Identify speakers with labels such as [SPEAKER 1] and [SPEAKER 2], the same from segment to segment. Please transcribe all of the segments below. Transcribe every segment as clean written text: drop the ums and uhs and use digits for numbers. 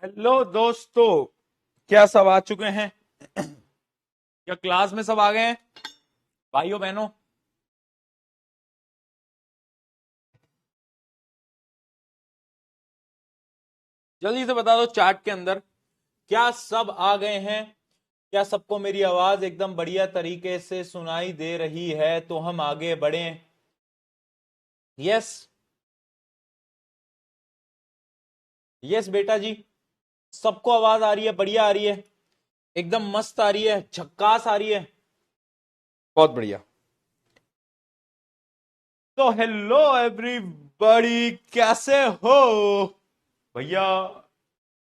[SPEAKER 1] Hello दोस्तों। क्या सब आ चुके हैं? क्या क्लास में सब आ गए हैं? भाइयों बहनों, जल्दी से बता दो चैट के अंदर, क्या सब आ गए हैं? क्या सबको मेरी आवाज एकदम बढ़िया तरीके से सुनाई दे रही है? तो हम आगे बढ़ें। यस। यस बेटा जी, सबको आवाज आ रही है? बढ़िया आ रही है? एकदम मस्त आ रही है, झक्कास आ रही है। बहुत बढ़िया। तो हेलो एवरीबॉडी, कैसे हो भैया?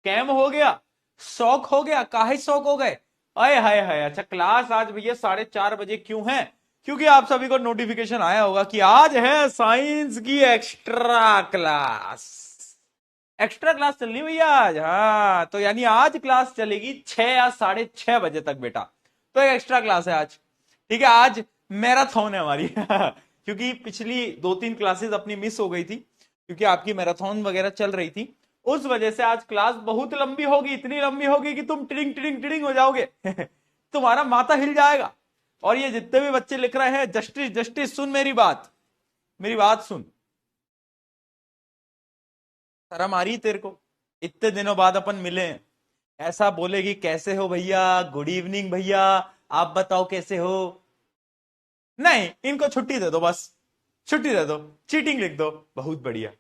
[SPEAKER 1] कैम हो गया? शौक हो गया? काहे शौक हो गए? अय हाय हाय। अच्छा, क्लास आज भैया 4:30 बजे क्यों है? क्योंकि आप सभी को नोटिफिकेशन आया होगा कि आज है साइंस की एक्स्ट्रा क्लास। एक्स्ट्रा क्लास चल रही है भैया आज। हाँ, तो यानी आज क्लास चलेगी 6 या 6:30 बजे तक बेटा। तो एक एक्स्ट्रा क्लास है आज। ठीक है, आज मैराथन है हमारी। क्योंकि पिछली 2-3 क्लासेस अपनी मिस हो गई थी, क्योंकि आपकी मैराथन वगैरह चल रही थी। उस वजह से आज क्लास बहुत लंबी होगी, इतनी लंबी होगी कि तुम टिडिंग टिडिंग टिडिंग हो जाओगे। तुम्हारा माथा हिल जाएगा। और ये जितने भी बच्चे लिख रहे हैं, जस्टिस जस्टिस, सुन मेरी बात, मेरी बात सुन। शर्म आ रही तेरे को? इतने दिनों बाद अपन मिले हैं, ऐसा बोलेगी कैसे हो भैया, गुड इवनिंग भैया, आप बताओ कैसे हो? नहीं, इनको छुट्टी दे दो बस। छुट्टी दे दो, चीटिंग लिख दो। बहुत बढ़िया।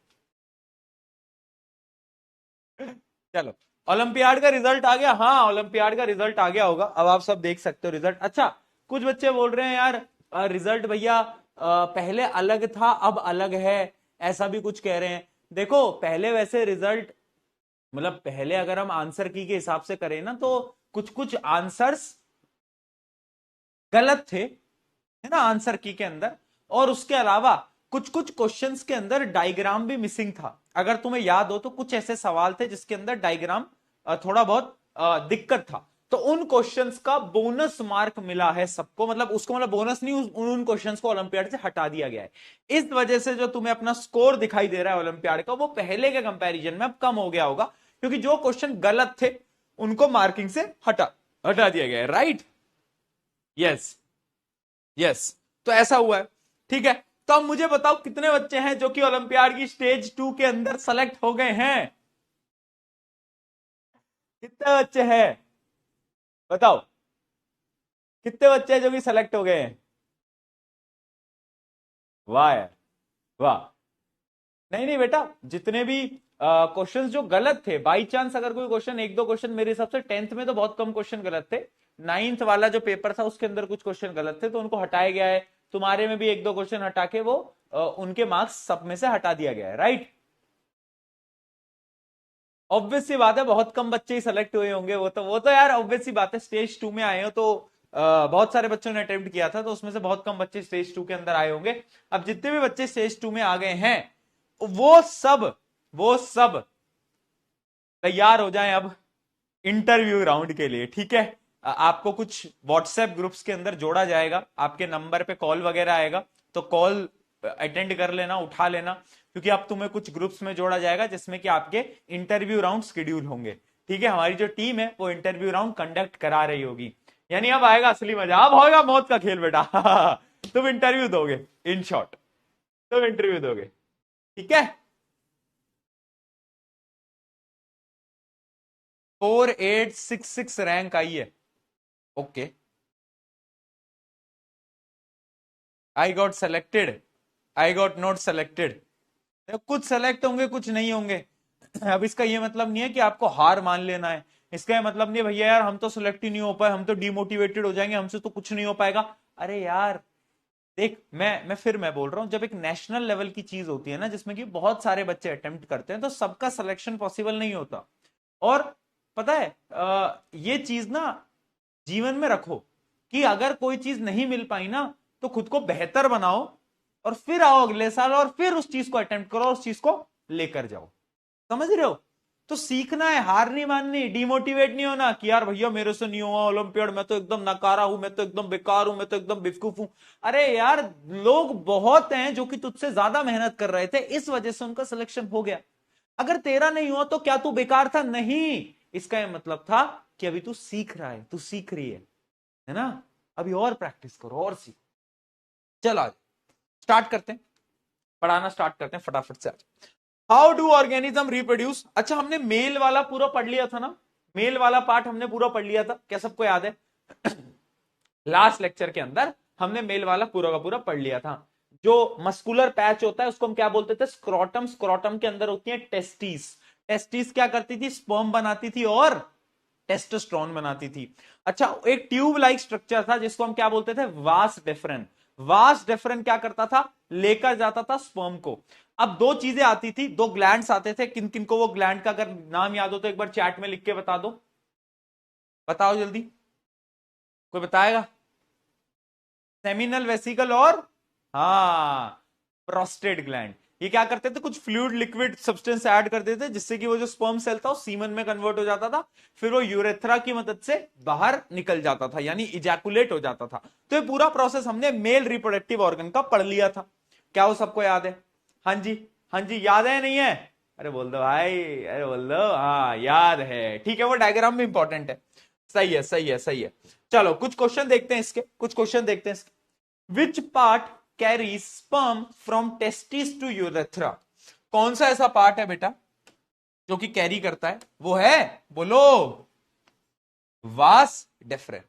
[SPEAKER 1] चलो, ओलंपियाड का रिजल्ट आ गया। हाँ, ओलंपियाड का रिजल्ट आ गया होगा, अब आप सब देख सकते हो रिजल्ट। अच्छा, कुछ बच्चे बोल रहे हैं यार, रिजल्ट भैया पहले अलग था अब अलग है, ऐसा भी कुछ कह रहे हैं। देखो, पहले वैसे रिजल्ट, मतलब पहले अगर हम आंसर की के हिसाब से करें ना, तो कुछ कुछ आंसर्स गलत थे, है ना, आंसर की के अंदर। और उसके अलावा कुछ कुछ क्वेश्चंस के अंदर डायग्राम भी मिसिंग था। अगर तुम्हें याद हो तो कुछ ऐसे सवाल थे जिसके अंदर डायग्राम थोड़ा बहुत दिक्कत था। तो उन क्वेश्चंस का बोनस मार्क मिला है सबको, मतलब उसको, मतलब बोनस नहीं, उन क्वेश्चंस को ओलंपियाड से हटा दिया गया है। इस वजह से जो तुम्हें अपना स्कोर दिखाई दे रहा है ओलंपियाड का, वो पहले के कंपैरिजन में अब कम हो गया होगा, क्योंकि जो क्वेश्चन गलत थे उनको मार्किंग से हटा हटा दिया गया है। राइट? यस। यस। तो ऐसा हुआ है। ठीक है। तो अब मुझे बताओ, कितने बच्चे हैं जो कि ओलंपियाड की स्टेज 2 के अंदर सेलेक्ट हो गए हैं? कितने बच्चे हैं? बताओ, कितने बच्चे हैं जो कि सेलेक्ट हो गए हैं? वाह यार, वाह। नहीं नहीं बेटा, जितने भी क्वेश्चंस जो गलत थे, बाई चांस अगर कोई क्वेश्चन, एक दो क्वेश्चन, मेरे हिसाब से टेंथ में तो बहुत कम क्वेश्चन गलत थे। नाइन्थ वाला जो पेपर था उसके अंदर कुछ क्वेश्चन गलत थे, तो उनको हटाया गया है। तुम्हारे में भी एक दो क्वेश्चन हटा के वो उनके मार्क्स सब में से हटा दिया गया है। राइट? ऑब्वियस सी बात है, बहुत कम बच्चे ही सेलेक्ट हुए होंगे। वो तो यार ऑब्वियस सी बात है, स्टेज 2 में आए हो तो बहुत सारे बच्चों ने अटेम्प्ट किया था, तो उसमें से बहुत कम बच्चे स्टेज 2 के अंदर आए होंगे। अब जितने भी बच्चे स्टेज 2 में आ गए हैं, वो सब तैयार हो जाएं अब इंटरव्यू राउंड के लिए। ठीक है? आपको कुछ व्हाट्सएप ग्रुप्स के अंदर जोड़ा जाएगा, आपके नंबर पे कॉल वगैरह आएगा, तो कॉल अटेंड कर लेना, उठा लेना, क्योंकि अब तुम्हें कुछ ग्रुप्स में जोड़ा जाएगा जिसमें कि आपके इंटरव्यू राउंड शेड्यूल होंगे। ठीक है? हमारी जो टीम है वो इंटरव्यू राउंड कंडक्ट करा रही होगी। यानी अब आएगा असली मजा, अब होगा मौत का खेल बेटा। तुम इंटरव्यू दोगे, इन शॉर्ट, तुम इंटरव्यू दोगे। ठीक है? 4866 रैंक आई है। Okay. I got selected, I got not selected. कुछ सेलेक्ट होंगे, कुछ नहीं होंगे। अब इसका ये मतलब नहीं है कि आपको हार मान लेना है। इसका ये मतलब नहीं है भैया यार हम तो सेलेक्ट ही नहीं हो पाए, हम तो डिमोटिवेटेड हो जाएंगे, हमसे तो कुछ नहीं हो पाएगा। अरे यार, देख, मैं बोल रहा हूं, जब एक नेशनल लेवल की चीज होती है ना, जिसमें कि बहुत सारे बच्चे अटेम्प्ट करते हैं, तो सबका सिलेक्शन पॉसिबल नहीं होता। और पता है, ये चीज ना जीवन में रखो, कि अगर कोई चीज नहीं मिल पाई ना, तो खुद को बेहतर बनाओ, और फिर आओ अगले साल और फिर उस चीज को अटेम्प्ट करो, उस चीज को लेकर जाओ। समझ रहे हो? तो सीखना है, हार नहीं माननी, डिमोटिवेट नहीं होना कि यार भैया मेरे से नहीं हुआ ओलंपियाड, मैं तो एकदम नकारा हूं, मैं तो एकदम बेकार हूं, मैं तो एकदम बेवकूफ हूं। अरे यार, लोग बहुत हैं जो कि तुझसे ज्यादा मेहनत कर रहे थे, इस वजह से उनका सिलेक्शन हो गया। अगर तेरा नहीं हुआ तो क्या तू बेकार था? नहीं, इसका यह मतलब था कि अभी तू सीख रहा है, तू सीख रही है ना? अभी और प्रैक्टिस करो और सीखो। चलो आज स्टार्ट करते हैं, पढ़ाना स्टार्ट करते हैं फटाफट से। आज हाउ डू ऑर्गेनिज्म रिप्रोड्यूस? अच्छा, हमने मेल वाला पूरा पढ़ लिया था ना, मेल वाला पार्ट हमने पूरा पढ़ लिया था, क्या सबको याद है? लास्ट लेक्चर के अंदर हमने मेल वाला पूरा का पूरा पढ़ लिया था। जो मस्कुलर पैच होता है उसको हम क्या बोलते थे? स्क्रोटम। स्क्रोटम के अंदर होती है टेस्टिस। टेस्टिस क्या करती थी? स्पर्म बनाती थी और टेस्टोस्टेरोन बनाती थी। अच्छा, एक ट्यूब लाइक स्ट्रक्चर था जिसको हम क्या बोलते थे? वास डेफरन। वास डेफरन क्या करता था? लेकर जाता था स्पर्म को। अब दो चीजें आती थी, दो ग्लैंड्स आते थे। किन किन को वो ग्लैंड का अगर नाम याद हो तो एक बार चैट में लिख के बता दो, बताओ जल्दी, कोई बताएगा? सेमिनल वेसिकल और हाँ प्रोस्टेट ग्लैंड। ये क्या करते थे? कुछ फ्लूइड लिक्विड सब्सटेंस ऐड कर देते जिससे कि वो जो स्पर्म सेल था वो सीमन में कन्वर्ट हो जाता था, फिर वो यूरेथ्रा की मदद से बाहर निकल जाता था, यानी इजैकुलेट हो जाता था। तो ये पूरा प्रोसेस हमने मेल रिप्रोडक्टिव ऑर्गन का पढ़ लिया था। क्या वो सबको याद है? हाँ जी, हाँ जी, याद है नहीं है? अरे बोल दो भाई, अरे बोल दो हाँ याद है। ठीक है, वो डायग्राम भी इंपॉर्टेंट है। सही है, सही है, सही है। चलो कुछ क्वेश्चन देखते हैं इसके, कुछ क्वेश्चन देखते हैं इसके। Which part carry sperm from testis to urethra? कौन सा ऐसा पार्ट है बेटा जो कि कैरी करता है? वो है, बोलो, वास डेफरेन।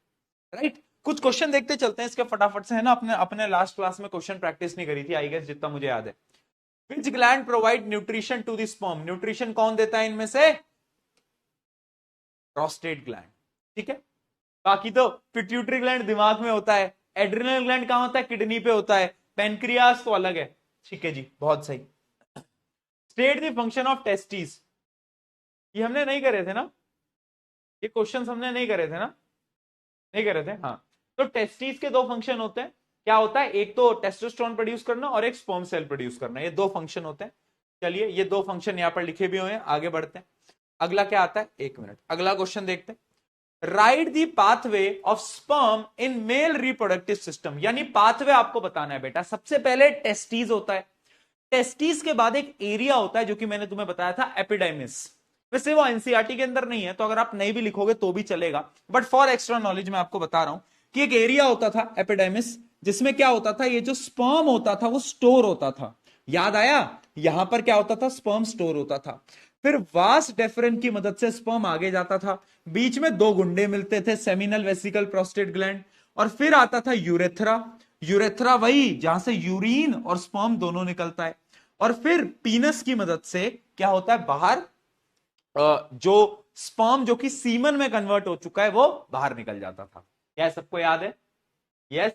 [SPEAKER 1] राइट। कुछ क्वेश्चन देखते चलते हैं इसके फटाफट से, है ना? अपने अपने लास्ट क्लास में क्वेश्चन प्रैक्टिस नहीं करी थी आई गेस, जितना मुझे याद है। Which gland provide nutrition to the sperm? Nutrition कौन देता है इनमें से? Prostate gland. ठीक है। बाकी तो पिट्यूटरी ग्लैंड दिमाग में होता है, एड्रिनल ग्लैंड कहां होता है? किडनी पे होता है, पेनक्रियास तो अलग है। ठीक है जी, बहुत सही। State the function of testis. ये हमने नहीं करे थे ना, ये क्वेश्चंस हमने नहीं करे थे ना, नहीं करे थे हाँ। तो टेस्टिस के दो फंक्शन होते हैं। क्या होता है? एक तो टेस्टोस्टेरोन प्रोड्यूस करना और एक स्पर्म सेल प्रोड्यूस करना, ये दो फंक्शन होते हैं। चलिए ये दो फंक्शन यहां पर लिखे भी हुए हैं, आगे बढ़ते हैं। अगला क्या आता है? एक मिनट, अगला क्वेश्चन देखते हैं। Right the pathway of sperm in male reproductive system, यानी पाथवे आपको बताना है बेटा। सबसे पहले टेस्टिस होता है, टेस्टिस के बाद एक एरिया होता है जो कि मैंने तुम्हें बताया था, एपिडाइमिस। वैसे वो एनसीईआरटी के अंदर नहीं है, तो अगर आप नहीं भी लिखोगे तो भी चलेगा, बट फॉर एक्स्ट्रा नॉलेज मैं आपको बता रहा हूं कि एक एरिया होता था एपिडाइमिस, जिसमें क्या होता था? ये जो स्पर्म होता था वो स्टोर होता था। याद आया? यहां पर क्या होता था? स्पर्म स्टोर होता था। फिर वास डेफरेन की मदद से स्पर्म आगे जाता था, बीच में दो गुंडे मिलते थे, सेमिनल वेसिकल, प्रोस्टेट ग्लैंड, और फिर आता था यूरेथ्रा। यूरेथ्रा वही जहां से यूरिन और स्पर्म दोनों निकलता है। और फिर पीनस की मदद से क्या होता है? बाहर जो स्पर्म जो कि सीमन में कन्वर्ट हो चुका है वो बाहर निकल जाता था। क्या सबको याद है? Yes,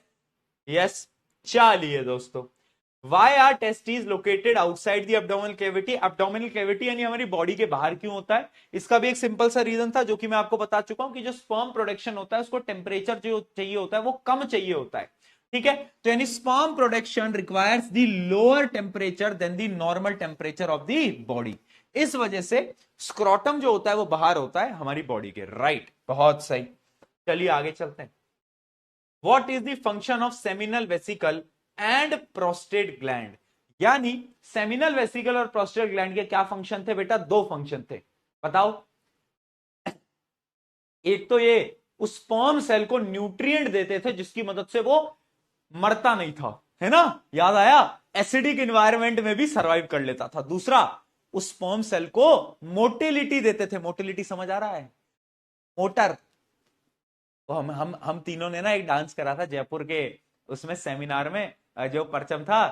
[SPEAKER 1] yes. चलिए दोस्तों, why are testis located outside the abdominal cavity? Abdominal cavity यानी हमारी बॉडी के बाहर क्यों होता है? इसका भी एक सिंपल सा रीजन था जो कि मैं आपको बता चुका हूं कि जो स्पर्म प्रोडक्शन होता है उसको टेम्परेचर जो चाहिए होता है वो कम चाहिए होता है। ठीक है, तो यानी sperm production requires the lower temperature than the normal temperature of the body. इस वजह से स्क्रोटम जो होता है वो बाहर होता है हमारी बॉडी के। राइट, बहुत सही। चलिए आगे चलते हैं। What is the function of seminal vesicle and prostate gland? यानी सेमिनल वेसिकल और प्रोस्टेट ग्लैंड के क्या फंक्शन थे बेटा? दो फंक्शन थे, बताओ। एक तो ये उस स्पर्म सेल को न्यूट्रिएंट देते थे जिसकी मदद से वो मरता नहीं था, है ना? याद आया? एसिडिक इन्वायरमेंट में भी सरवाइव कर लेता था। दूसरा, उस स्पर्म सेल को मोटिलिटी देते थे। मोटिलिटी समझ आ रहा है? मोटर। तो हम तीनों ने ना एक डांस करा था जयपुर के उसमें सेमिनार में, जो परचम था,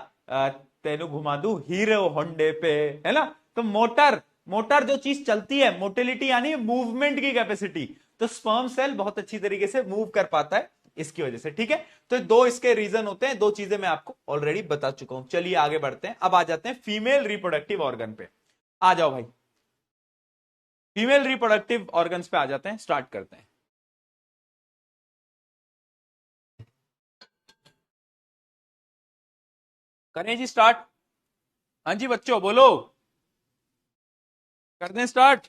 [SPEAKER 1] तेनु घुमा दू हीरो होंडे पे, है ना? तो मोटर, मोटर जो चीज चलती है, मोटिलिटी यानी मूवमेंट की कैपेसिटी, तो स्पर्म सेल बहुत अच्छी तरीके से मूव कर पाता है इसकी वजह से। ठीक है, तो दो इसके रीजन होते हैं, दो चीजें मैं आपको ऑलरेडी बता चुका हूं। चलिए आगे बढ़ते हैं, अब आ जाते हैं फीमेल रिप्रोडक्टिव ऑर्गन पे। आ जाओ भाई, फीमेल रिप्रोडक्टिव ऑर्गन्स पे आ जाते हैं, स्टार्ट करते हैं। करें जी स्टार्ट? हाँ जी बच्चों बोलो, कर दें स्टार्ट?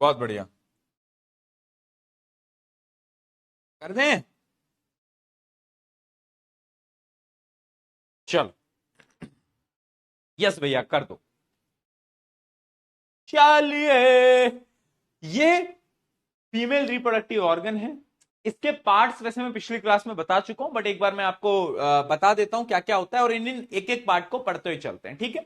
[SPEAKER 1] बहुत बढ़िया, कर दें। चलो यस भैया कर दो। चलिए, ये फीमेल रिप्रोडक्टिव ऑर्गन है। इसके पार्ट्स वैसे मैं पिछली क्लास में बता चुका हूं, बट एक बार मैं आपको बता देता हूं क्या क्या होता है, और इन एक एक पार्ट को पढ़ते हुए चलते हैं, ठीक है।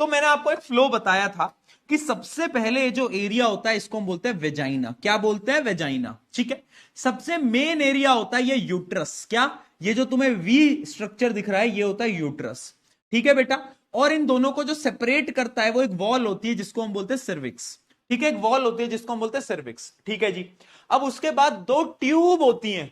[SPEAKER 1] तो मैंने आपको एक फ्लो बताया था कि सबसे पहले जो एरिया होता है इसको हम बोलते हैं वेजाइना। क्या बोलते हैं? वेजाइना, ठीक है। सबसे मेन एरिया होता है ये यूट्रस। क्या? ये जो तुम्हें वी स्ट्रक्चर दिख रहा है ये होता है यूट्रस, ठीक है बेटा। और इन दोनों को जो सेपरेट करता है वो एक वॉल होती है जिसको हम बोलते हैं सर्विक्स, ठीक है। एक वॉल होती है जिसको हम बोलते हैं सर्विक्स, ठीक है जी। अब उसके बाद दो ट्यूब होती हैं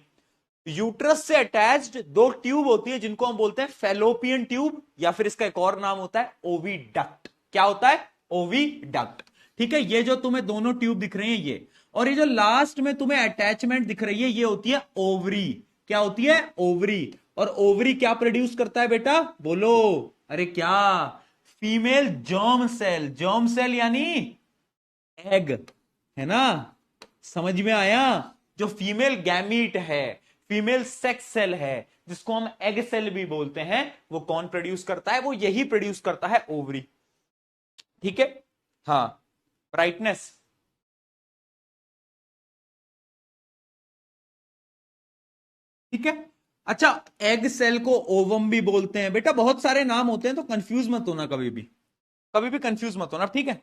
[SPEAKER 1] यूट्रस से अटैच्ड, दो ट्यूब होती है जिनको हम बोलते हैं फैलोपियन ट्यूब, या फिर इसका एक और नाम होता है ओविडक्ट। क्या होता है? ओविडक्ट, ठीक है। ये जो तुम्हें दोनों ट्यूब दिख रहे हैं ये, और ये जो लास्ट में तुम्हें अटैचमेंट दिख रही है ये होती है ओवरी। क्या होती है? ओवरी। और ओवरी क्या प्रोड्यूस करता है बेटा? बोलो। अरे क्या? Female germ cell. Germ cell यानी एग, है ना? समझ में आया? जो फीमेल गैमीट है, फीमेल सेक्स सेल है, जिसको हम एग सेल भी बोलते हैं, वो कौन प्रोड्यूस करता है? वो यही प्रोड्यूस करता है, ओवरी, ठीक है। हाँ, ब्राइटनेस। ठीक है। अच्छा, एग सेल को ओवम भी बोलते हैं बेटा, बहुत सारे नाम होते हैं, तो कंफ्यूज मत होना कभी भी, कभी भी कंफ्यूज मत होना, ठीक है।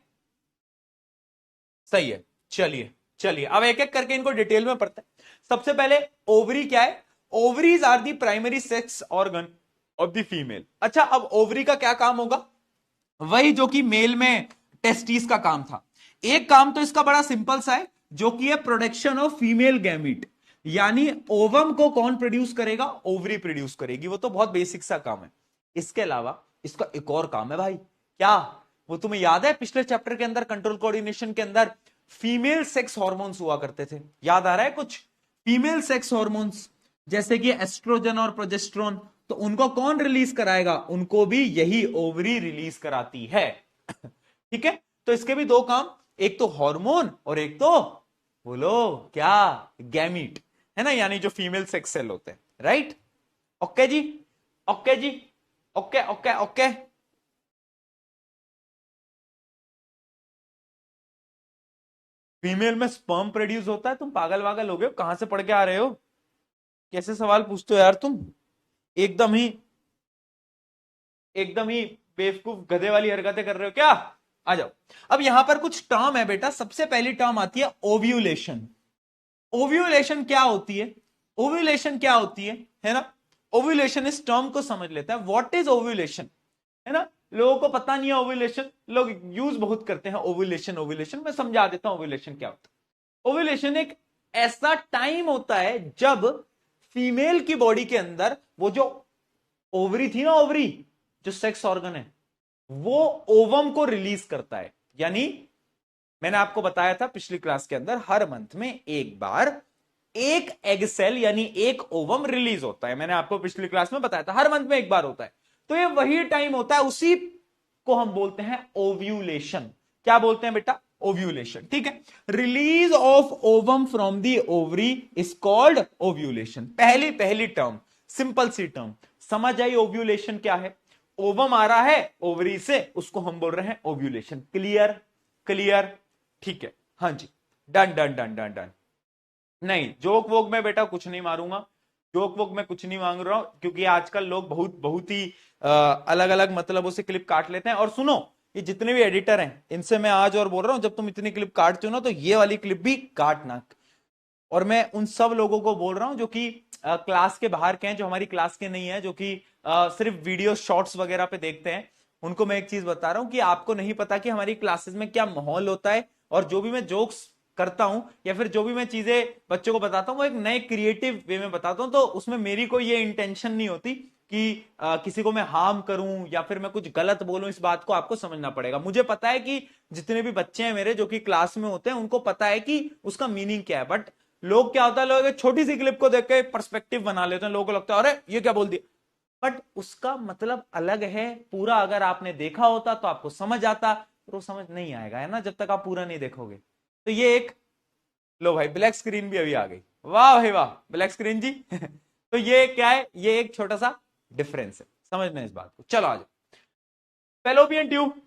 [SPEAKER 1] सही है। चलिए चलिए, अब एक एक करके इनको डिटेल में पढ़ते हैं। सबसे पहले ओवरी क्या है? Ovaries are the primary sex organ of the female. अच्छा, अब ओवरी का क्या काम होगा? वही जो कि मेल में टेस्टिस का काम था। एक काम तो इसका बड़ा सिंपल सा है, जो कि है प्रोडक्शन ऑफ फीमेल गैमीट। यानी ओवम को कौन प्रोड्यूस करेगा? ओवरी प्रोड्यूस करेगी। वो तो बहुत बेसिक सा काम है। इसके अलावा इसका एक और काम है भाई। क्या? वो तुम्हें याद है पिछले चैप्टर के अंदर कंट्रोल कोऑर्डिनेशन के अंदर फीमेल सेक्स हॉर्मोन्स हुआ करते थे? याद आ रहा है कुछ? फीमेल सेक्स हॉर्मोन्स जैसे कि एस्ट्रोजन और प्रोजेस्ट्रोन, तो उनको कौन रिलीज कराएगा? उनको भी यही ओवरी रिलीज कराती है। ठीक है। तो इसके भी दो काम, एक तो हार्मोन और एक तो बोलो क्या? गैमीट, है ना, यानी जो फीमेल सेक्स सेल होते हैं, राइट? ओके जी, ओके जी, ओके ओके ओके। फीमेल में स्पर्म प्रोड्यूस होता है? तुम पागल वागल हो गए हो? कहां से पढ़ के आ रहे हो? कैसे सवाल पूछते हो यार तुम? एकदम ही, एकदम ही बेवकूफ गधे वाली हरकतें कर रहे हो क्या? आ जाओ। अब यहां पर कुछ टर्म है बेटा। सबसे पहली टर्म आती है ओव्यूलेशन। ओव्यूलेशन क्या होती है? ओव्यूलेशन क्या होती है ना? ओव्यूलेशन इस टर्म को समझ लेते हैं। व्हाट इज ओव्यूलेशन, है ना? लोगों को पता नहीं है ओव्यूलेशन, लोग यूज बहुत करते हैं ओव्यूलेशन। ओव्यूलेशन मैं समझा देता हूं ओव्यूलेशन क्या होता है। ओव्यूलेशन एक ऐसा टाइम होता है जब फीमेल की बॉडी के अंदर वो जो ओवरी थी ना, ओवरी जो सेक्स ऑर्गन है, वो ओवम को रिलीज करता है। यानी मैंने आपको बताया था पिछली क्लास के अंदर, हर मंथ में एक बार एक एग सेल यानी एक ओवम रिलीज होता है। मैंने आपको पिछली क्लास में बताया था हर मंथ में एक बार होता है। तो ये वही टाइम होता है, उसी को हम बोलते हैं ओव्यूलेशन। क्या बोलते हैं बेटा? ओव्यूलेशन, ठीक है। Release of ovum from the ovary is called ovulation. पहली पहली टर्म, सिंपल सी टर्म समझ आई? ओव्यूलेशन क्या है? ओवम आ रहा है ओवरी से, उसको हम बोल रहे हैं ओव्यूलेशन। क्लियर? क्लियर, ठीक है। हाँ जी, done done done done done. नहीं, जोक वोक में बेटा कुछ नहीं मारूंगा, जोक वोक में कुछ नहीं मांग रहा हूं, क्योंकि आजकल लोग बहुत बहुत ही अलग अलग मतलबों से क्लिप काट लेते हैं। और सुनो, ये जितने भी एडिटर हैं इनसे मैं आज और बोल रहा हूं, जब तुम इतनी क्लिप काटते हो ना, तो ये वाली क्लिप भी काटना। और मैं उन सब लोगों को बोल रहा हूं जो कि क्लास के बाहर के हैं, जो हमारी क्लास के नहीं है, जो कि सिर्फ वीडियो शॉर्ट्स वगैरह पे देखते हैं, उनको मैं एक चीज बता रहा हूं कि आपको नहीं पता कि हमारी क्लासेस में क्या माहौल होता है। और जो भी मैं जोक्स करता हूं या फिर जो भी मैं चीजें बच्चों को बताता हूं, वो एक नए क्रिएटिव वे में बताता हूं। तो उसमें मेरी कोई ये इंटेंशन नहीं होती कि किसी को मैं हार्म करूं या फिर मैं कुछ गलत बोलूं। इस बात को आपको समझना पड़ेगा। मुझे पता है कि जितने भी बच्चे हैं मेरे जो कि क्लास में होते हैं, उनको पता है कि उसका मीनिंग क्या है। बट लोग क्या होता है, लोग छोटी सी क्लिप को देख के पर्सपेक्टिव बना लेते हैं। लोगों को लगता है अरे ये क्या बोल दिया, बट उसका मतलब अलग है। पूरा अगर आपने देखा होता तो आपको समझ आता, और वो समझ नहीं आएगा, है ना, जब तक आप पूरा नहीं देखोगे। तो ये एक, लो भाई ब्लैक स्क्रीन भी अभी आ गई, वाह भाई वाह, ब्लैक स्क्रीन जी। तो ये क्या है? ये एक छोटा सा डिफरेंस है, समझना इस बात को। चलो आ जाओ, फेलोपियन ट्यूब,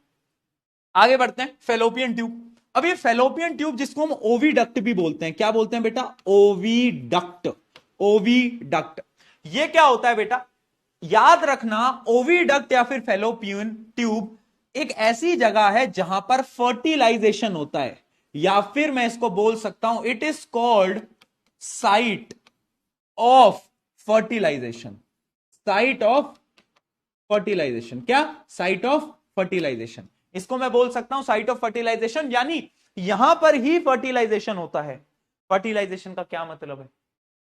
[SPEAKER 1] आगे बढ़ते हैं। फेलोपियन ट्यूब, अब ये फेलोपियन ट्यूब जिसको हम ओविडक्ट भी बोलते हैं, क्या बोलते हैं बेटा? Oviduct, oviduct. ये क्या होता है बेटा? याद रखना, ओविडक्ट या फिर फेलोपियन ट्यूब एक ऐसी जगह है जहां पर फर्टिलाइजेशन होता है, या फिर मैं इसको बोल सकता हूं it is called site of fertilization. Site of fertilization, क्या? साइट ऑफ फर्टिलाइजेशन, इसको मैं बोल सकता हूं साइट ऑफ फर्टिलाइजेशन, यानी यहां पर ही फर्टिलाइजेशन होता है। फर्टिलाइजेशन का क्या मतलब है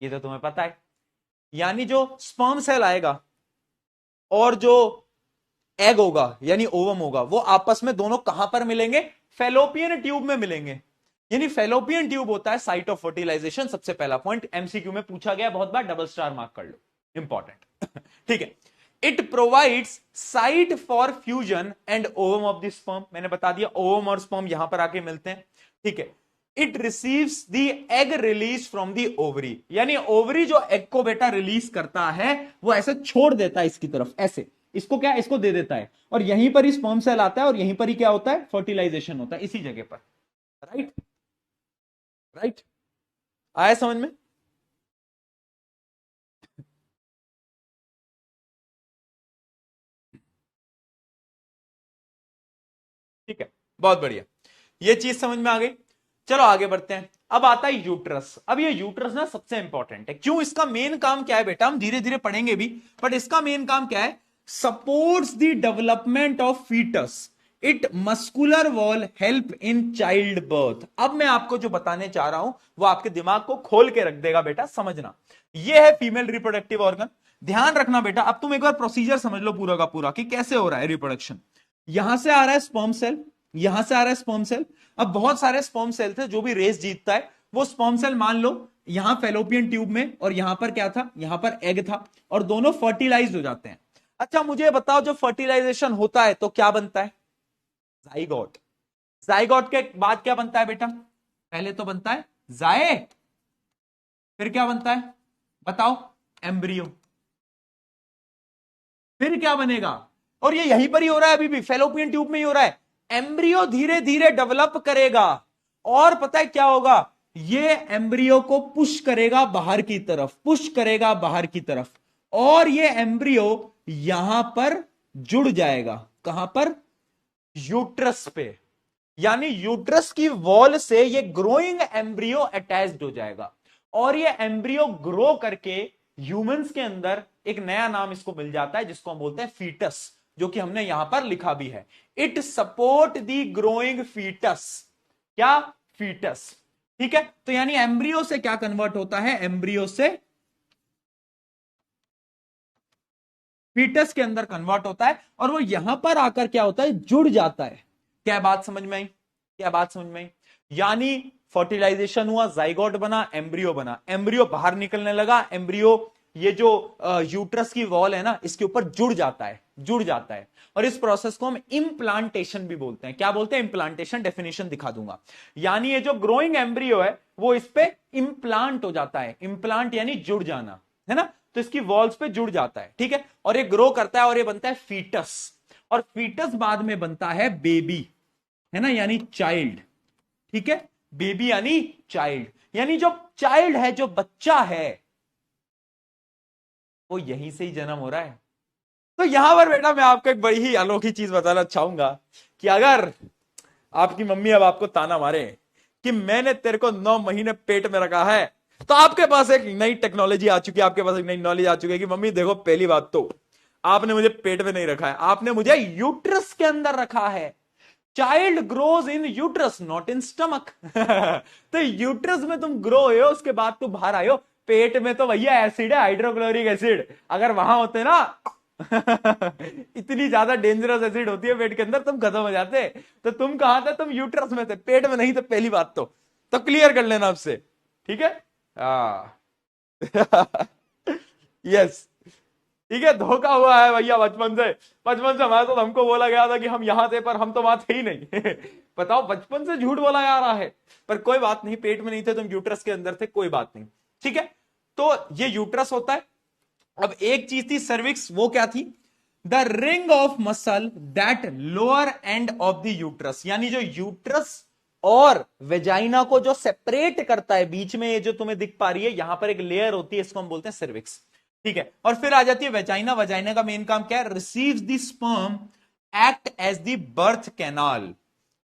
[SPEAKER 1] ये तो तुम्हें पता है, यानी जो स्पर्म सेल आएगा और जो एग होगा यानी ओवम होगा, वो आपस में दोनों कहां पर मिलेंगे? फेलोपियन ट्यूब में मिलेंगे। यानी फेलोपियन ट्यूब होता है साइट ऑफ फर्टिलाइजेशन। सबसे पहला पॉइंट एमसीक्यू में पूछा गया बहुत बार, डबल स्टार मार्क कर लो, इंपॉर्टेंट। ठीक है, it provides site for fusion and ovum of the sperm. मैंने बता दिया ओवम और स्पर्म यहां पर आके मिलते हैं। ठीक है, it receives the egg release from the ovary, यानी ओवरी जो एग को बेटा रिलीज करता है वो ऐसे छोड़ देता है इसकी तरफ, ऐसे इसको क्या, इसको दे देता है, और यहीं पर ही स्पर्म सेल आता है और यहीं पर ही क्या होता है? फर्टिलाइजेशन होता है, इसी जगह पर। राइट, राइट, आया समझ में? ठीक है, बहुत बढ़िया, ये चीज समझ में आ गई। चलो आगे बढ़ते हैं। अब आता है यूट्रस। अब ये यूट्रस ना सबसे इंपॉर्टेंट है, क्यों? इसका मेन काम क्या है बेटा? हम धीरे धीरे पढ़ेंगे भी, बट इसका मेन काम क्या है? Supports the development of fetus, it muscular wall help in child birth. अब मैं आपको जो बताने चाह रहा हूं वो आपके दिमाग को खोल के रख देगा बेटा, समझना। ये है फीमेल रिप्रोडक्टिव ऑर्गन। ध्यान रखना बेटा, अब तुम एक बार प्रोसीजर समझ लो पूरा का पूरा कि कैसे हो रहा है रिप्रोडक्शन। यहां से आ रहा है स्पर्म सेल, यहां से आ रहा है स्पर्म सेल। अब बहुत सारे स्पर्म सेल थे, जो भी रेस जीतता है वो स्पर्म सेल मान लो यहां फेलोपियन ट्यूब में, और यहां पर क्या था? यहां पर एग था, और दोनों फर्टिलाइज हो जाते हैं। अच्छा मुझे बताओ, जब फर्टिलाइजेशन होता है तो क्या बनता है? जाइगोट। जाइगोट के बाद क्या बनता है बेटा? पहले तो बनता है जाए, फिर क्या बनता है बताओ? एम्ब्रियो। फिर क्या बनेगा? और ये यहीं पर ही हो रहा है, अभी भी फेलोपियन ट्यूब में ही हो रहा है। एम्ब्रियो धीरे धीरे डेवलप करेगा, और पता है क्या होगा? ये एम्ब्रियो को पुश करेगा बाहर की तरफ, पुश करेगा बाहर की तरफ, और ये एम्ब्रियो यहां पर जुड़ जाएगा। कहां पर? यूट्रस पे। यानी यूट्रस की वॉल से ये ग्रोइंग एम्ब्रियो अटैच्ड हो जाएगा, और ये एम्ब्रियो ग्रो करके ह्यूमंस के अंदर एक नया नाम इसको मिल जाता है, जिसको हम बोलते हैं फीटस, जो कि हमने यहां पर लिखा भी है। It support the growing fetus. क्या? फीटस। ठीक है, तो यानी एम्ब्रियो से क्या कन्वर्ट होता है? एम्ब्रियो से फीटस के अंदर कन्वर्ट होता है, और वो यहां पर आकर क्या होता है? जुड़ जाता है। क्या बात समझ में आई? क्या बात समझ में आई? यानी फर्टिलाइजेशन हुआ, जाइगोट बना, एम्ब्रियो बना, एम्ब्रियो बाहर निकलने लगा, एम्ब्रियो ये जो यूट्रस की वॉल है ना, इसके ऊपर जुड़ जाता है, जुड़ जाता है। और इस प्रोसेस को हम इम्प्लांटेशन भी बोलते हैं। क्या बोलते हैं? इम्प्लांटेशन। डेफिनेशन दिखा दूंगा। यानी ये जो ग्रोइंग एम्ब्रियो है वो इस पे इम्प्लांट हो जाता है। इम्प्लांट यानी जुड़ जाना, है ना? तो इसकी वॉल्स पे जुड़ जाता है, ठीक है, और ये ग्रो करता है और ये बनता है फीटस, और फीटस बाद में बनता है बेबी, है ना, यानी चाइल्ड। ठीक है, बेबी यानी चाइल्ड, यानी जो चाइल्ड है, जो बच्चा है, वो यहीं से ही जन्म हो रहा है। तो यहां पर बेटा मैं आपको एक बड़ी ही अनोखी चीज बताना चाहूंगा कि अगर आपकी मम्मी अब आपको ताना मारे कि मैंने तेरे को 9 महीने पेट में रखा है, तो आपके पास एक नई टेक्नोलॉजी आ चुकी है, आपके पास एक नई नॉलेज आ चुकी है कि मम्मी देखो, पहली बात तो आपने मुझे पेट में नहीं रखा है, आपने मुझे यूट्रस के अंदर रखा है। Child grows in uterus, not in stomach. तो यूट्रस में तुम ग्रो हुए हो, उसके बाद तुम बाहर आए हो। पेट में तो भैया एसिड है, हाइड्रोक्लोरिक एसिड। अगर वहां होते ना इतनी ज्यादा डेंजरस एसिड होती है पेट के अंदर, तुम खत्म हो जाते। तो तुम कहां थे? तुम यूट्रस में थे, पेट में नहीं थे, पहली बात तो क्लियर कर लेना आपसे, ठीक है? यस, ठीक है, धोखा हुआ है भैया बचपन से। बचपन से हमारे तो हमको बोला गया था कि हम यहां थे, पर हम तो वहां थे ही नहीं। बताओ, बचपन से झूठ बोला जा रहा है। पर कोई बात नहीं, पेट में नहीं थे तुम, यूट्रस के अंदर थे, कोई बात नहीं, ठीक है। तो ये यूट्रस होता है। अब एक चीज थी सर्विक्स, वो क्या थी? The ring of muscle that lower end of the uterus, यानी जो यूट्रस और वेजाइना को जो सेपरेट करता है, बीच में ये जो तुम्हें दिख पा रही है यहां पर एक लेयर होती है, इसको हम बोलते हैं सर्विक्स। ठीक है, और फिर आ जाती है वेजाइना। वेजाइना का मेन काम क्या है? Receives the sperm, act as the birth canal,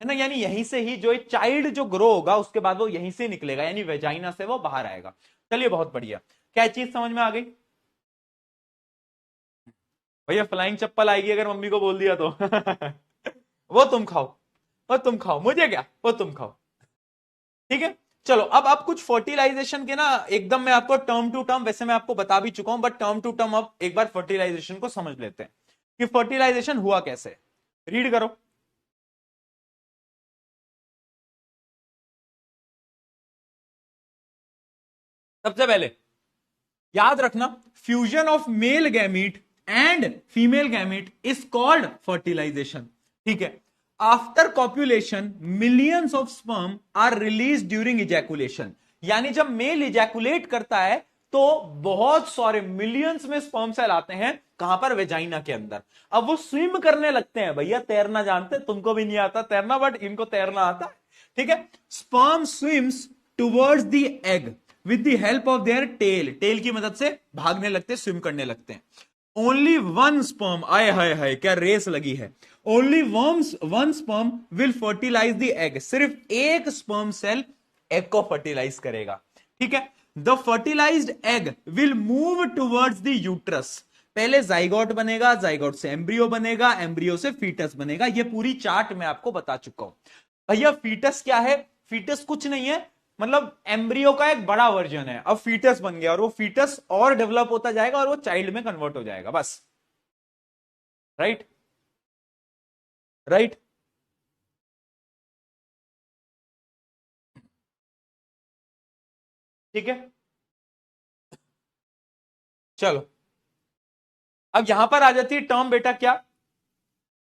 [SPEAKER 1] है ना, यानी यहीं से ही जो चाइल्ड जो ग्रो होगा उसके बाद वो यहीं से निकलेगा, यानी वेजाइना से वो बाहर आएगा। चलिए बहुत बढ़िया, क्या चीज समझ में आ गई भैया? फ्लाइंग चप्पल आएगी अगर मम्मी को बोल दिया तो वो तुम खाओ, वो तुम खाओ, मुझे क्या, वो तुम खाओ। ठीक है, चलो अब आप कुछ फर्टिलाइजेशन के ना एकदम मैं आपको टर्म टू टर्म, वैसे मैं आपको बता भी चुका हूं, बट टर्म टू टर्म अब एक बार फर्टिलाइजेशन को समझ लेते हैं कि फर्टिलाइजेशन हुआ कैसे। रीड करो। सबसे पहले याद रखना, fusion of male gamete and female gamete is called fertilisation. ठीक है, after copulation millions of sperm are release during ejaculation, यानी जब मेल इजैकुलेट करता है तो बहुत सारे मिलियंस में स्पर्म सेल आते हैं, कहां पर? वेजाइना के अंदर। अब वो स्विम करने लगते हैं, भैया तैरना जानते, तुमको भी नहीं आता तैरना बट इनको तैरना आता है। ठीक है, sperm swims towards the egg with the help of their tail, tail की मदद से भागने लगते, स्विम करने लगते हैं। ओनली वन स्पर्म, आए हाय हाय क्या रेस लगी है, only one sperm will fertilise the egg, सिर्फ एक स्पर्म सेल एग को फर्टिलाइज करेगा। ठीक है, the fertilised egg will move towards the uterus, पहले जाइगोट बनेगा, जाइगोट से एम्ब्रियो बनेगा, एम्ब्रियो से फीटस बनेगा। ये पूरी चार्ट मैं आपको बता चुका हूं। भैया फीटस क्या है? फीटस कुछ नहीं है, मतलब एम्ब्रियो का एक बड़ा वर्जन है। अब फीटस बन गया और वो फीटस और डेवलप होता जाएगा और वो चाइल्ड में कन्वर्ट हो जाएगा, बस। Right, right. ठीक है, चलो अब यहां पर आ जाती है टर्म बेटा, क्या?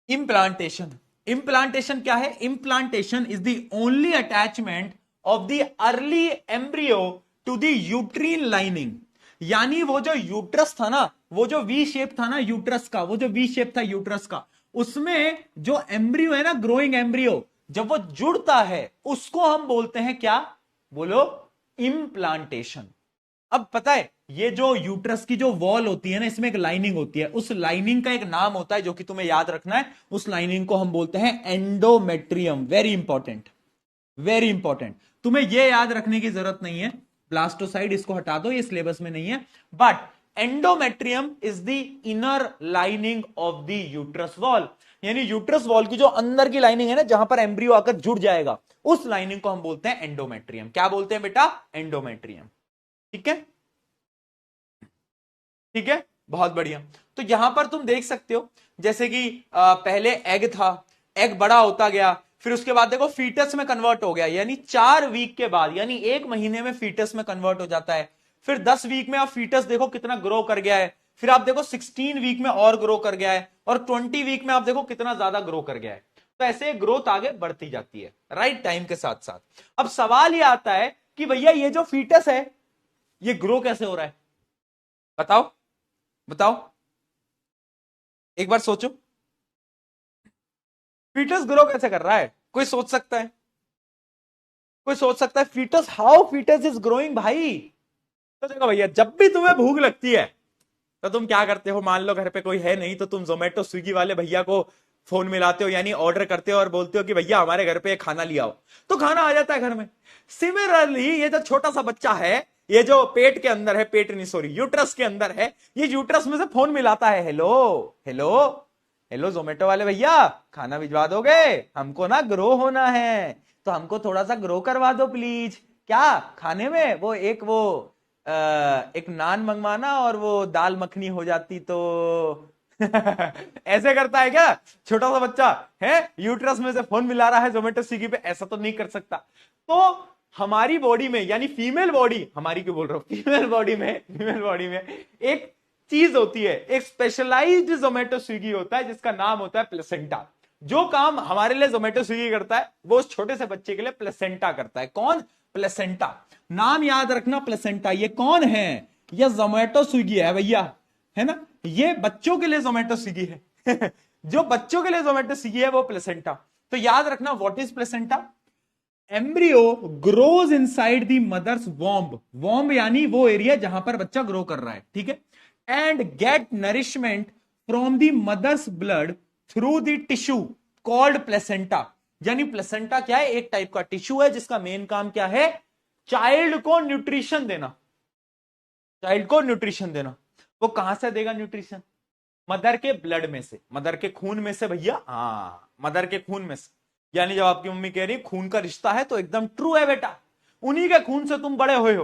[SPEAKER 1] इम्प्लांटेशन। इम्प्लांटेशन क्या है? Implantation is the only attachment of the early embryo to the uterine lining, यानी वो जो यूट्रस था ना, वो जो वी शेप था ना यूट्रस का, वो जो वी शेप था यूट्रस का, उसमें जो एम्ब्रियो है ना, ग्रोइंग एम्ब्रियो, जब वो जुड़ता है उसको हम बोलते हैं क्या? बोलो, इम्प्लांटेशन। अब पता है, ये जो यूट्रस की जो वॉल होती है ना, इसमें एक लाइनिंग होती है, उस लाइनिंग का एक नाम होता है जो कि तुम्हें याद रखना है। उस लाइनिंग को हम बोलते हैं endometrium. Very important, very important, तुम्हें यह याद रखने की जरूरत नहीं है। ब्लास्टोसाइड इसको हटा दो, ये सिलेबस में नहीं है, but endometrium is the inner lining of the uterus wall, यानी यूट्रस वॉल की जो अंदर की लाइनिंग है ना, जहां पर एम्ब्रियो आकर जुड़ जाएगा, उस लाइनिंग को हम बोलते हैं एंडोमेट्रियम। क्या बोलते हैं बेटा? एंडोमेट्रियम। ठीक है, ठीक है, बहुत बढ़िया। तो यहां पर तुम देख सकते हो, जैसे कि पहले एग था, एग बड़ा होता गया, फिर उसके बाद देखो फीटस में कन्वर्ट हो गया, यानी 4 वीक के बाद, यानी 1 महीने में फीटस में कन्वर्ट हो जाता है। फिर 10 वीक में आप फीटस देखो कितना ग्रो कर गया है, फिर आप देखो 16 वीक में और ग्रो कर गया है, और 20 वीक में आप देखो कितना ज्यादा ग्रो कर गया है। तो ऐसे ग्रोथ आगे बढ़ती जाती है राइट टाइम के साथ साथ। अब सवाल यह आता है कि भैया ये जो फीटस है ये ग्रो कैसे हो रहा है? बताओ, बताओ, एक बार सोचो, फीटस ग्रो कैसे कर रहा है? कोई सोच सकता है? कोई सोच सकता है fetus, how fetus is growing भाई? तो देखो भैया, जब भी तुम्हें भूख लगती है तो तुम क्या करते हो? मान लो घर पे कोई है नहीं, तो तुम जोमेटो स्विगी वाले भैया को फोन मिलाते हो, यानी ऑर्डर करते हो और बोलते हो कि भैया हमारे घर पे खाना लिया आओ, तो खाना आ जाता है घर में। सिमिलरली ये जो छोटा सा बच्चा है, ये जो पेट के अंदर है, पेट नहीं सॉरी यूट्रस के अंदर है, ये यूट्रस में से फोन मिलाता है, हेलो हेलो हेलो जोमेटो वाले भैया, खाना भिजवा दोगे? हमको ना ग्रो होना है, तो हमको थोड़ा सा ग्रो करवा दो प्लीज। क्या खाने में? एक नान मंगवाना और वो दाल मखनी हो जाती तो ऐसे करता है क्या छोटा सा बच्चा? है यूट्रस में से फोन मिला रहा है जोमेटो स्विगी पे, ऐसा तो नहीं कर सकता। तो हमारी बॉडी में, यानी फीमेल बॉडी, हमारी क्यों बोल रहा हूं, फीमेल बॉडी में एक चीज होती है, एक स्पेशलाइज्ड जोमेटो स्विगी होता है जिसका नाम होता है प्लेसेंटा। जो काम हमारे लिए जोमेटो स्विगी करता है वो उस छोटे से बच्चे के लिए प्लेसेंटा करता है। कौन? प्लेसेंटा। नाम याद रखना, प्लेसेंटा। ये कौन है? ये जोमेटो स्विगी है भैया, है ना। ये बच्चों के लिए जोमेटो स्विगी है जो बच्चों के लिए जोमेटो स्विगी है वो प्लेसेंटा। तो याद रखना what is placenta. Embryo grows inside the mother's womb, womb यानी वो एरिया जहां पर बच्चा ग्रो कर रहा है, ठीक है, and get nourishment from the mother's blood through the tissue called placenta. यानी प्लेसेंटा क्या है, एक टाइप का टिश्यू है जिसका मेन काम क्या है, चाइल्ड को न्यूट्रिशन देना, चाइल्ड को न्यूट्रिशन देना। वो कहां से देगा न्यूट्रिशन, मदर के ब्लड में से, मदर के खून में से भैया, हाँ मदर के खून में से। यानी जब आपकी मम्मी कह रही खून का रिश्ता है तो एकदम ट्रू है बेटा, उन्हीं के खून से तुम बड़े हुए हो,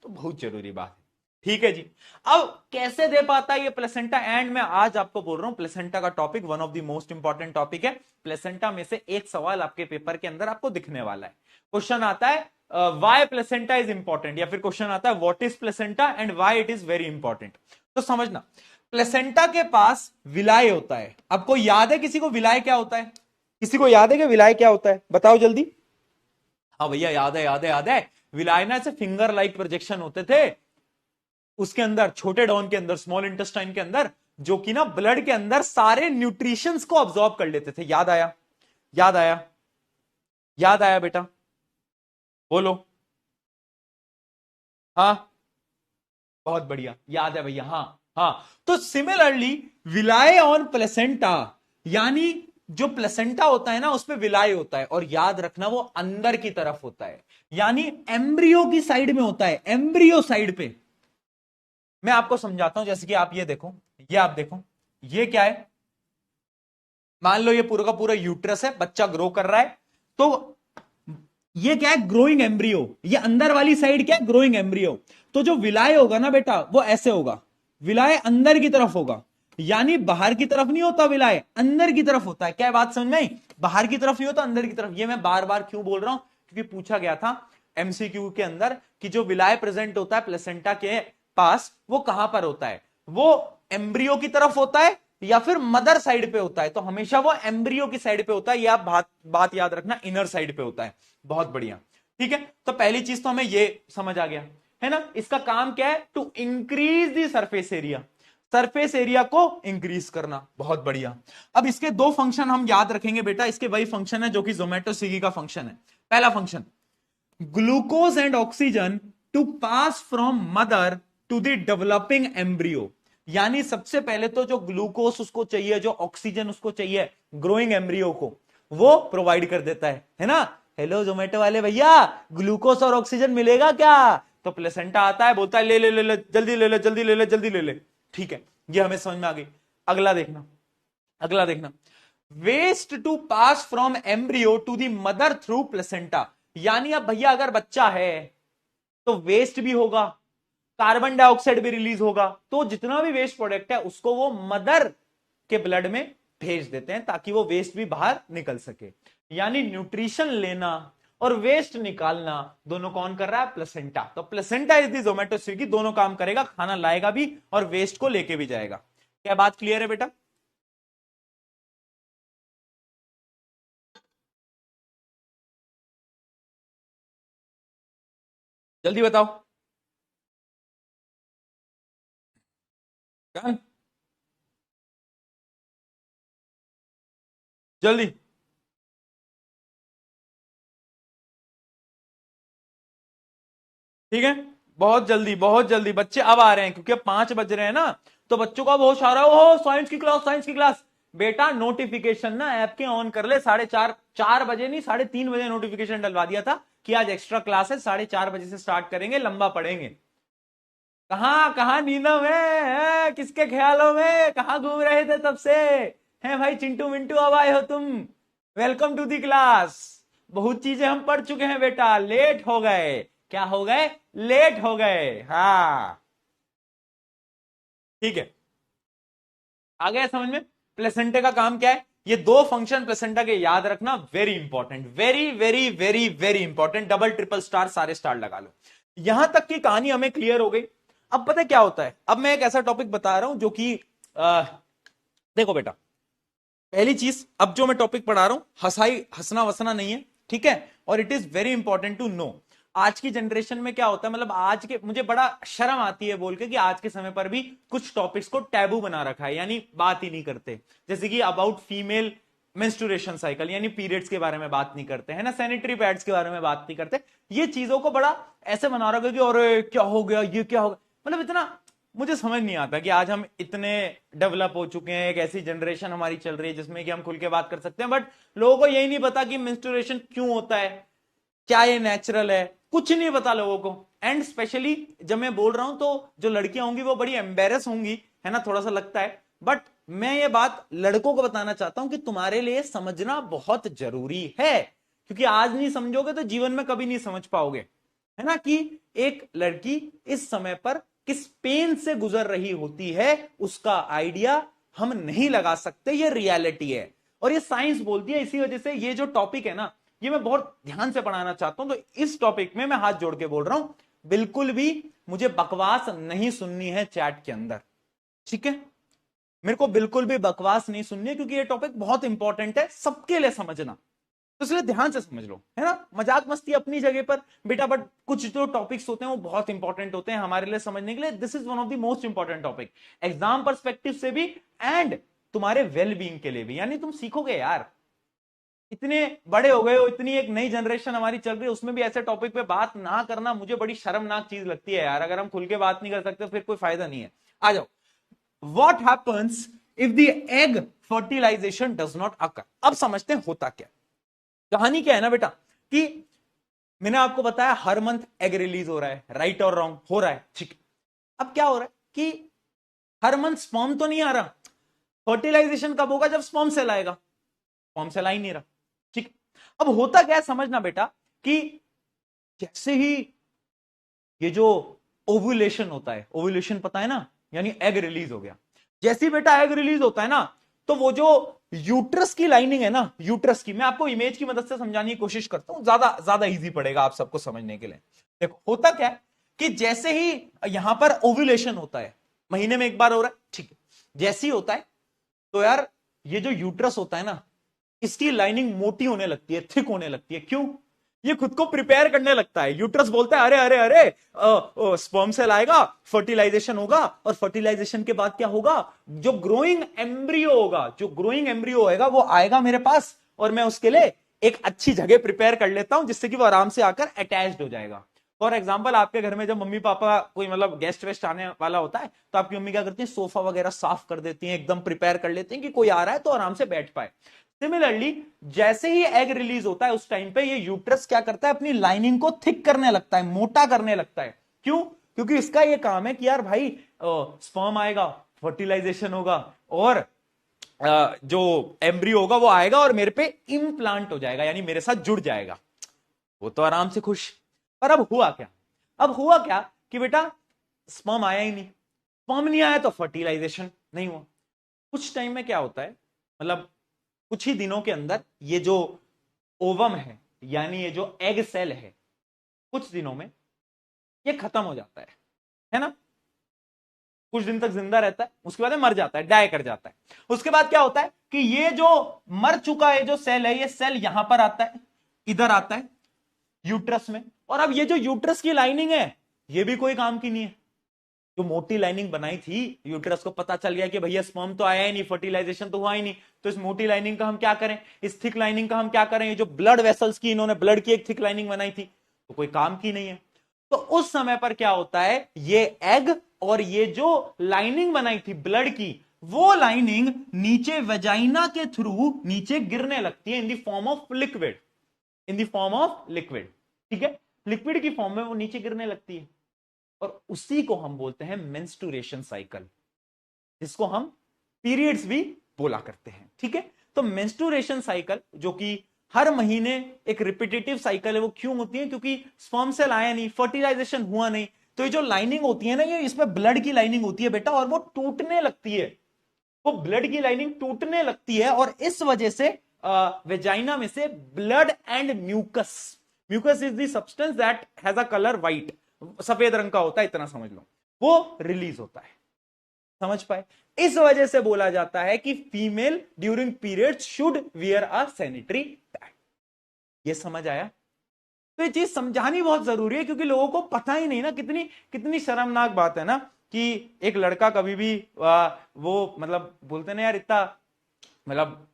[SPEAKER 1] तो बहुत जरूरी बात है। ठीक है जी। अब कैसे दे पाता है ये प्लेसेंटा, एंड मैं आज आपको बोल रहा हूं प्लेसेंटा का topic one of the most important topic है। प्लेसेंटा में से एक सवाल आपके पेपर के अंदर आपको दिखने वाला है। क्वेश्चन आता है व्हाई प्लेसेंटा इज इंपॉर्टेंट, या फिर क्वेश्चन आता है what is placenta and why it is very important. तो समझना, प्लेसेंटा के पास विलाय होता है। आपको याद है किसी को विलाय क्या होता है, किसी को याद है कि विलाय क्या होता है, बताओ जल्दी। हाँ भैया याद है, याद है, याद है। विलाय ना से फिंगर लाइक प्रोजेक्शन होते थे उसके अंदर, छोटे डॉन के अंदर, स्मॉल इंटेस्टाइन के अंदर, जो कि ना ब्लड के अंदर सारे न्यूट्रिशंस को ऑब्जॉर्ब कर लेते थे। याद आया, याद आया, याद आया बेटा, बोलो। हाँ बहुत बढ़िया, याद है भैया, हाँ हाँ। तो सिमिलरली विलाय ऑन प्लेसेंटा, यानी जो प्लेसेंटा होता है ना उसपे विलाय होता है, और याद रखना वो अंदर की तरफ होता है, यानी एम्ब्रियो की साइड में होता है, एम्ब्रियो साइड पे। मैं आपको समझाता हूं, जैसे कि आप ये देखो, ये आप देखो, ये क्या है, मान लो ये पूरा का पूरा यूट्रस है, बच्चा ग्रो कर रहा है, तो ये क्या है, ग्रोइंग एम्ब्रियो, ये अंदर वाली साइड क्या है, ग्रोइंग एम्ब्रियो। तो जो विलाय होगा ना बेटा वो ऐसे होगा, विलाय अंदर की तरफ होगा, यानी बाहर की तरफ नहीं होता विलाय, अंदर की तरफ होता है। क्या बात समझ में आई, बाहर की तरफ नहीं होता, अंदर की तरफ। ये मैं बार बार क्यों बोल रहा हूं, क्योंकि पूछा गया था एमसीक्यू के अंदर कि जो विलाय प्रेजेंट होता है प्लेसेंटा के पास वो कहां पर होता है, वो एम्ब्रियो की तरफ होता है या फिर मदर साइड पे होता है। तो हमेशा वो एम्ब्रियो की साइड पे होता है, ये आप बात याद रखना, इनर साइड पे होता है। बहुत बढ़िया, ठीक है। तो पहली चीज तो हमें ये समझ आ गया है ना, इसका काम क्या है, to increase the surface area, surface area को इंक्रीज करना। बहुत बढ़िया। अब इसके दो फंक्शन हम याद रखेंगे बेटा, इसके वही फंक्शन है जो कि जोमेटो स्विगी का फंक्शन है। पहला function, glucose and oxygen to pass from mother to the developing embryo. यानी सबसे पहले तो जो ग्लूकोज उसको चाहिए, जो ऑक्सीजन उसको चाहिए ग्रोइंग एम्ब्रियो को, वो प्रोवाइड कर देता है ना। हेलो जोमेटो वाले भैया, ग्लूकोज और ऑक्सीजन मिलेगा क्या, तो प्लेसेंटा आता है, बोलता है ले ले ले ले, जल्दी ले ले, जल्दी ले ले, जल्दी ले ले। ठीक है, ये हमें समझ में आ गई। अगला देखना, अगला देखना, waste to pass from embryo to the mother through placenta. यानी अब भैया अगर बच्चा है तो वेस्ट भी होगा, कार्बन डाइऑक्साइड भी रिलीज होगा, तो जितना भी वेस्ट प्रोडक्ट है उसको वो मदर के ब्लड में भेज देते हैं ताकि वो वेस्ट भी बाहर निकल सके। यानी न्यूट्रिशन लेना और वेस्ट निकालना दोनों कौन कर रहा है, प्लेसेंटा। तो placenta is the Zomato Swiggy, दोनों काम करेगा, खाना लाएगा भी और वेस्ट को लेके भी जाएगा। क्या बात क्लियर है बेटा, जल्दी बताओ। क्या, जल्दी, ठीक है, बहुत जल्दी, बहुत जल्दी। बच्चे अब आ रहे हैं क्योंकि अब 5 बज रहे हैं ना, तो बच्चों का बहुत सारा, हो साइंस की क्लास, साइंस की क्लास। बेटा नोटिफिकेशन ना ऐप के ऑन कर ले, 4:30, 4 बजे नहीं 3:30 बजे नोटिफिकेशन डलवा दिया था कि आज एक्स्ट्रा क्लास है, 4:30 बजे से स्टार्ट करेंगे, लंबा पढ़ेंगे। कहां कहां नींदों में है? किसके ख्यालों में कहां घूम रहे थे तब से, हैं भाई चिंटू मिंटू, अब आए हो तुम, वेलकम टू दी क्लास। बहुत चीजें हम पढ़ चुके हैं बेटा, लेट हो गए, क्या हो गए, लेट हो गए, हाँ ठीक है। आ गया समझ में, प्लेसेंटा का काम क्या है, ये दो फंक्शन प्लेसेंटा के याद रखना, very important, very very very very important, double triple star, सारे स्टार लगा लो। यहां तक की कहानी हमें क्लियर हो गई। अब पता है क्या होता है, अब मैं एक ऐसा टॉपिक बता रहा हूं जो कि देखो बेटा, पहली चीज, अब जो मैं टॉपिक पढ़ा रहा हूं हंसाई हंसना वसना नहीं है, ठीक है, और it is very important to know. आज की जनरेशन में क्या होता है, मतलब आज के, मुझे बड़ा शर्म आती है बोल के कि आज के समय पर भी कुछ टॉपिक्स को टैबू बना रखा है, यानी बात ही नहीं करते। जैसे कि अबाउट फीमेल मेंस्ट्रुएशन साइकिल, यानी पीरियड्स के बारे में बात नहीं करते है ना, सैनिटरी पैड्स के बारे में बात नहीं करते। ये चीजों को बड़ा ऐसे बना रखा है कि अरे क्या हो गया, ये क्या हो गया, मतलब इतना मुझे समझ नहीं आता कि आज हम इतने डेवलप हो चुके हैं, एक ऐसी जनरेशन हमारी चल रही है जिसमें कि हम खुल के बात कर सकते हैं, बट लोगों को यही नहीं पता कि मेंस्ट्रुएशन क्यों होता है, क्या ये नेचुरल है, कुछ नहीं पता लोगों को। एंड स्पेशली जब मैं बोल रहा हूं तो जो लड़कियां होंगी वो बड़ी एम्बेरस होंगी, है ना, थोड़ा सा लगता है, बट मैं ये बात लड़कों को बताना चाहता हूं कि तुम्हारे लिए समझना बहुत जरूरी है, क्योंकि आज नहीं समझोगे तो जीवन में कभी नहीं समझ पाओगे, है ना, कि एक लड़की इस समय पर किस पेन से गुजर रही होती है, उसका आइडिया हम नहीं लगा सकते, ये रियलिटी है और ये साइंस बोलती है। इसी वजह से ये जो टॉपिक है ना, ये मैं बहुत ध्यान से पढ़ाना चाहता हूं, तो इस टॉपिक में मैं हाथ जोड़ के बोल रहा हूं, बिल्कुल भी मुझे बकवास नहीं सुननी है चैट के अंदर, ठीक है, मेरे को बिल्कुल भी बकवास नहीं सुननी है, क्योंकि ये टॉपिक बहुत इंपॉर्टेंट है सबके लिए समझना, तो इसलिए ध्यान से समझ लो, है ना। मजाक मस्ती अपनी जगह पर बेटा, बट कुछ जो टॉपिक्स होते हैं वो बहुत इंपॉर्टेंट होते हैं हमारे लिए समझने के लिए। This is one of the most important topic, exam perspective से भी एंड तुम्हारे वेल बीइंग के लिए भी, यानी तुम सीखोगे यार, इतने बड़े हो गए हो, इतनी एक नई जनरेशन हमारी चल रही है, उसमें भी ऐसे टॉपिक पे बात ना करना मुझे बड़ी शर्मनाक चीज लगती है यार। अगर हम खुल के बात नहीं कर सकते तो फिर कोई फायदा नहीं है। आ जाओ, what happens if the egg fertilisation does not occur. अब समझते हैं होता क्या, कहानी क्या है ना बेटा, कि मैंने आपको बताया हर मंथ एग रिलीज हो रहा है, राइट और रॉन्ग, हो रहा है, ठीक है। अब क्या हो रहा है कि हर मंथ स्पर्म तो नहीं आ रहा, फर्टिलाइजेशन कब होगा, जब स्पर्म सेल आएगा, स्पर्म सेल आ ही नहीं रहा, ठीक। अब होता क्या है समझना बेटा, कि जैसे ही ये जो ओव्यूलेशन होता है, ओव्यूलेशन पता है ना, यानी एग रिलीज हो गया, जैसे ही बेटा एग रिलीज होता है ना, तो वो जो यूट्रस की लाइनिंग है ना, यूट्रस की, मैं आपको इमेज की मदद से समझाने की कोशिश करता हूं, ज्यादा ज्यादा इजी पड़ेगा आप सबको समझने के लिए। देखो होता क्या है कि जैसे ही यहां पर ओव्यूलेशन होता है, महीने में एक बार हो रहा है, ठीक है, जैसे ही होता है तो यार ये जो यूट्रस होता है ना, इसकी लाइनिंग मोटी होने लगती है, थिक होने लगती है। क्यों? ये खुद को प्रिपेयर करने लगता है। यूट्रस बोलता है अरे अरे अरे स्पर्म सेल आएगा, फर्टिलाइजेशन होगा, और फर्टिलाइजेशन के बाद क्या होगा, जो ग्रोइंग एम्ब्रियो होगा, जो ग्रोइंग एम्ब्रियो होगा वो आएगा मेरे पास, और मैं उसके लिए एक अच्छी जगह प्रिपेयर कर लेता हूं जिससे कि वो आराम से आकर अटैच्ड हो जाएगा। फॉर एग्जाम्पल, आपके घर में जब मम्मी पापा कोई मतलब गेस्ट वेस्ट आने वाला होता है, तो आपकी मम्मी क्या करती है, सोफा वगैरह साफ कर देती हैं, एकदम प्रिपेयर कर लेती हैं कि कोई आ रहा है तो आराम से बैठ पाए। सिमिलरली जैसे ही एग रिलीज होता है उस टाइम पे ये यूट्रस क्या करता है, अपनी लाइनिंग को थिक करने लगता है, मोटा करने लगता है। क्यों? क्योंकि इसका ये काम है कि यार भाई स्पर्म आएगा, फर्टिलाइजेशन होगा, और जो एम्ब्रियो होगा वो आएगा और मेरे पे इम्प्लांट हो जाएगा, यानी मेरे साथ जुड़ जाएगा। वो तो आराम से खुश। पर अब हुआ क्या, अब हुआ क्या कि बेटा स्पर्म आया ही नहीं, स्पर्म नहीं आया तो फर्टिलाइजेशन नहीं हुआ। कुछ टाइम में क्या होता है, मतलब कुछ ही दिनों के अंदर ये जो ओवम है, यानी ये जो एग सेल है, कुछ दिनों में ये खत्म हो जाता है ना, कुछ दिन तक जिंदा रहता है, उसके बाद मर जाता है, डाई कर जाता है। उसके बाद क्या होता है कि ये जो मर चुका है जो सेल है, ये सेल यहां पर आता है, इधर आता है यूट्रस में, और अब ये जो यूट्रस की लाइनिंग है ये भी कोई काम की नहीं है। जो मोटी लाइनिंग बनाई थी, यूट्रस को पता चल गया कि भैया स्पर्म तो आया ही नहीं, फर्टिलाइजेशन तो हुआ ही नहीं, तो इस मोटी लाइनिंग का हम क्या करें, इस थिक लाइनिंग का हम क्या करें, ये जो ब्लड वेसल्स की इन्होंने ब्लड की एक थिक लाइनिंग बनाई थी, तो कोई काम की नहीं है। तो उस समय पर क्या होता है, ये एग और ये जो लाइनिंग बनाई थी ब्लड की, वो लाइनिंग नीचे वेजाइना के थ्रू नीचे गिरने लगती है in the form of liquid, in the form of liquid, ठीक है, लिक्विड की फॉर्म में वो नीचे गिरने लगती है, और उसी को हम बोलते हैं मेंस्ट्रुएशन साइकिल, जिसको हम पीरियड्स भी बोला करते हैं, ठीक है। तो मेंस्ट्रुएशन साइकिल जो कि हर महीने एक रिपीटेटिव साइकिल है, वो क्यों होती है, क्योंकि स्पर्म सेल आया नहीं, फर्टिलाइजेशन हुआ नहीं, तो ये जो लाइनिंग होती है ना, ये इसमें ब्लड की लाइनिंग होती है बेटा, और वो टूटने लगती है, वो ब्लड की लाइनिंग टूटने लगती है, और इस वजह से वेजाइना में से blood and mucus, mucus is the substance that has a colour white, सफेद रंग का होता है, इतना समझ लो, वो रिलीज होता है। समझ पाए? इस वजह से बोला जाता है कि female during period should wear a sanitary pad. ये समझ आया? तो ये चीज समझानी बहुत जरूरी है, क्योंकि लोगों को पता ही नहीं ना, कितनी कितनी शर्मनाक बात है ना कि एक लड़का कभी भी वो मतलब बोलते ना यार इतना, मतलब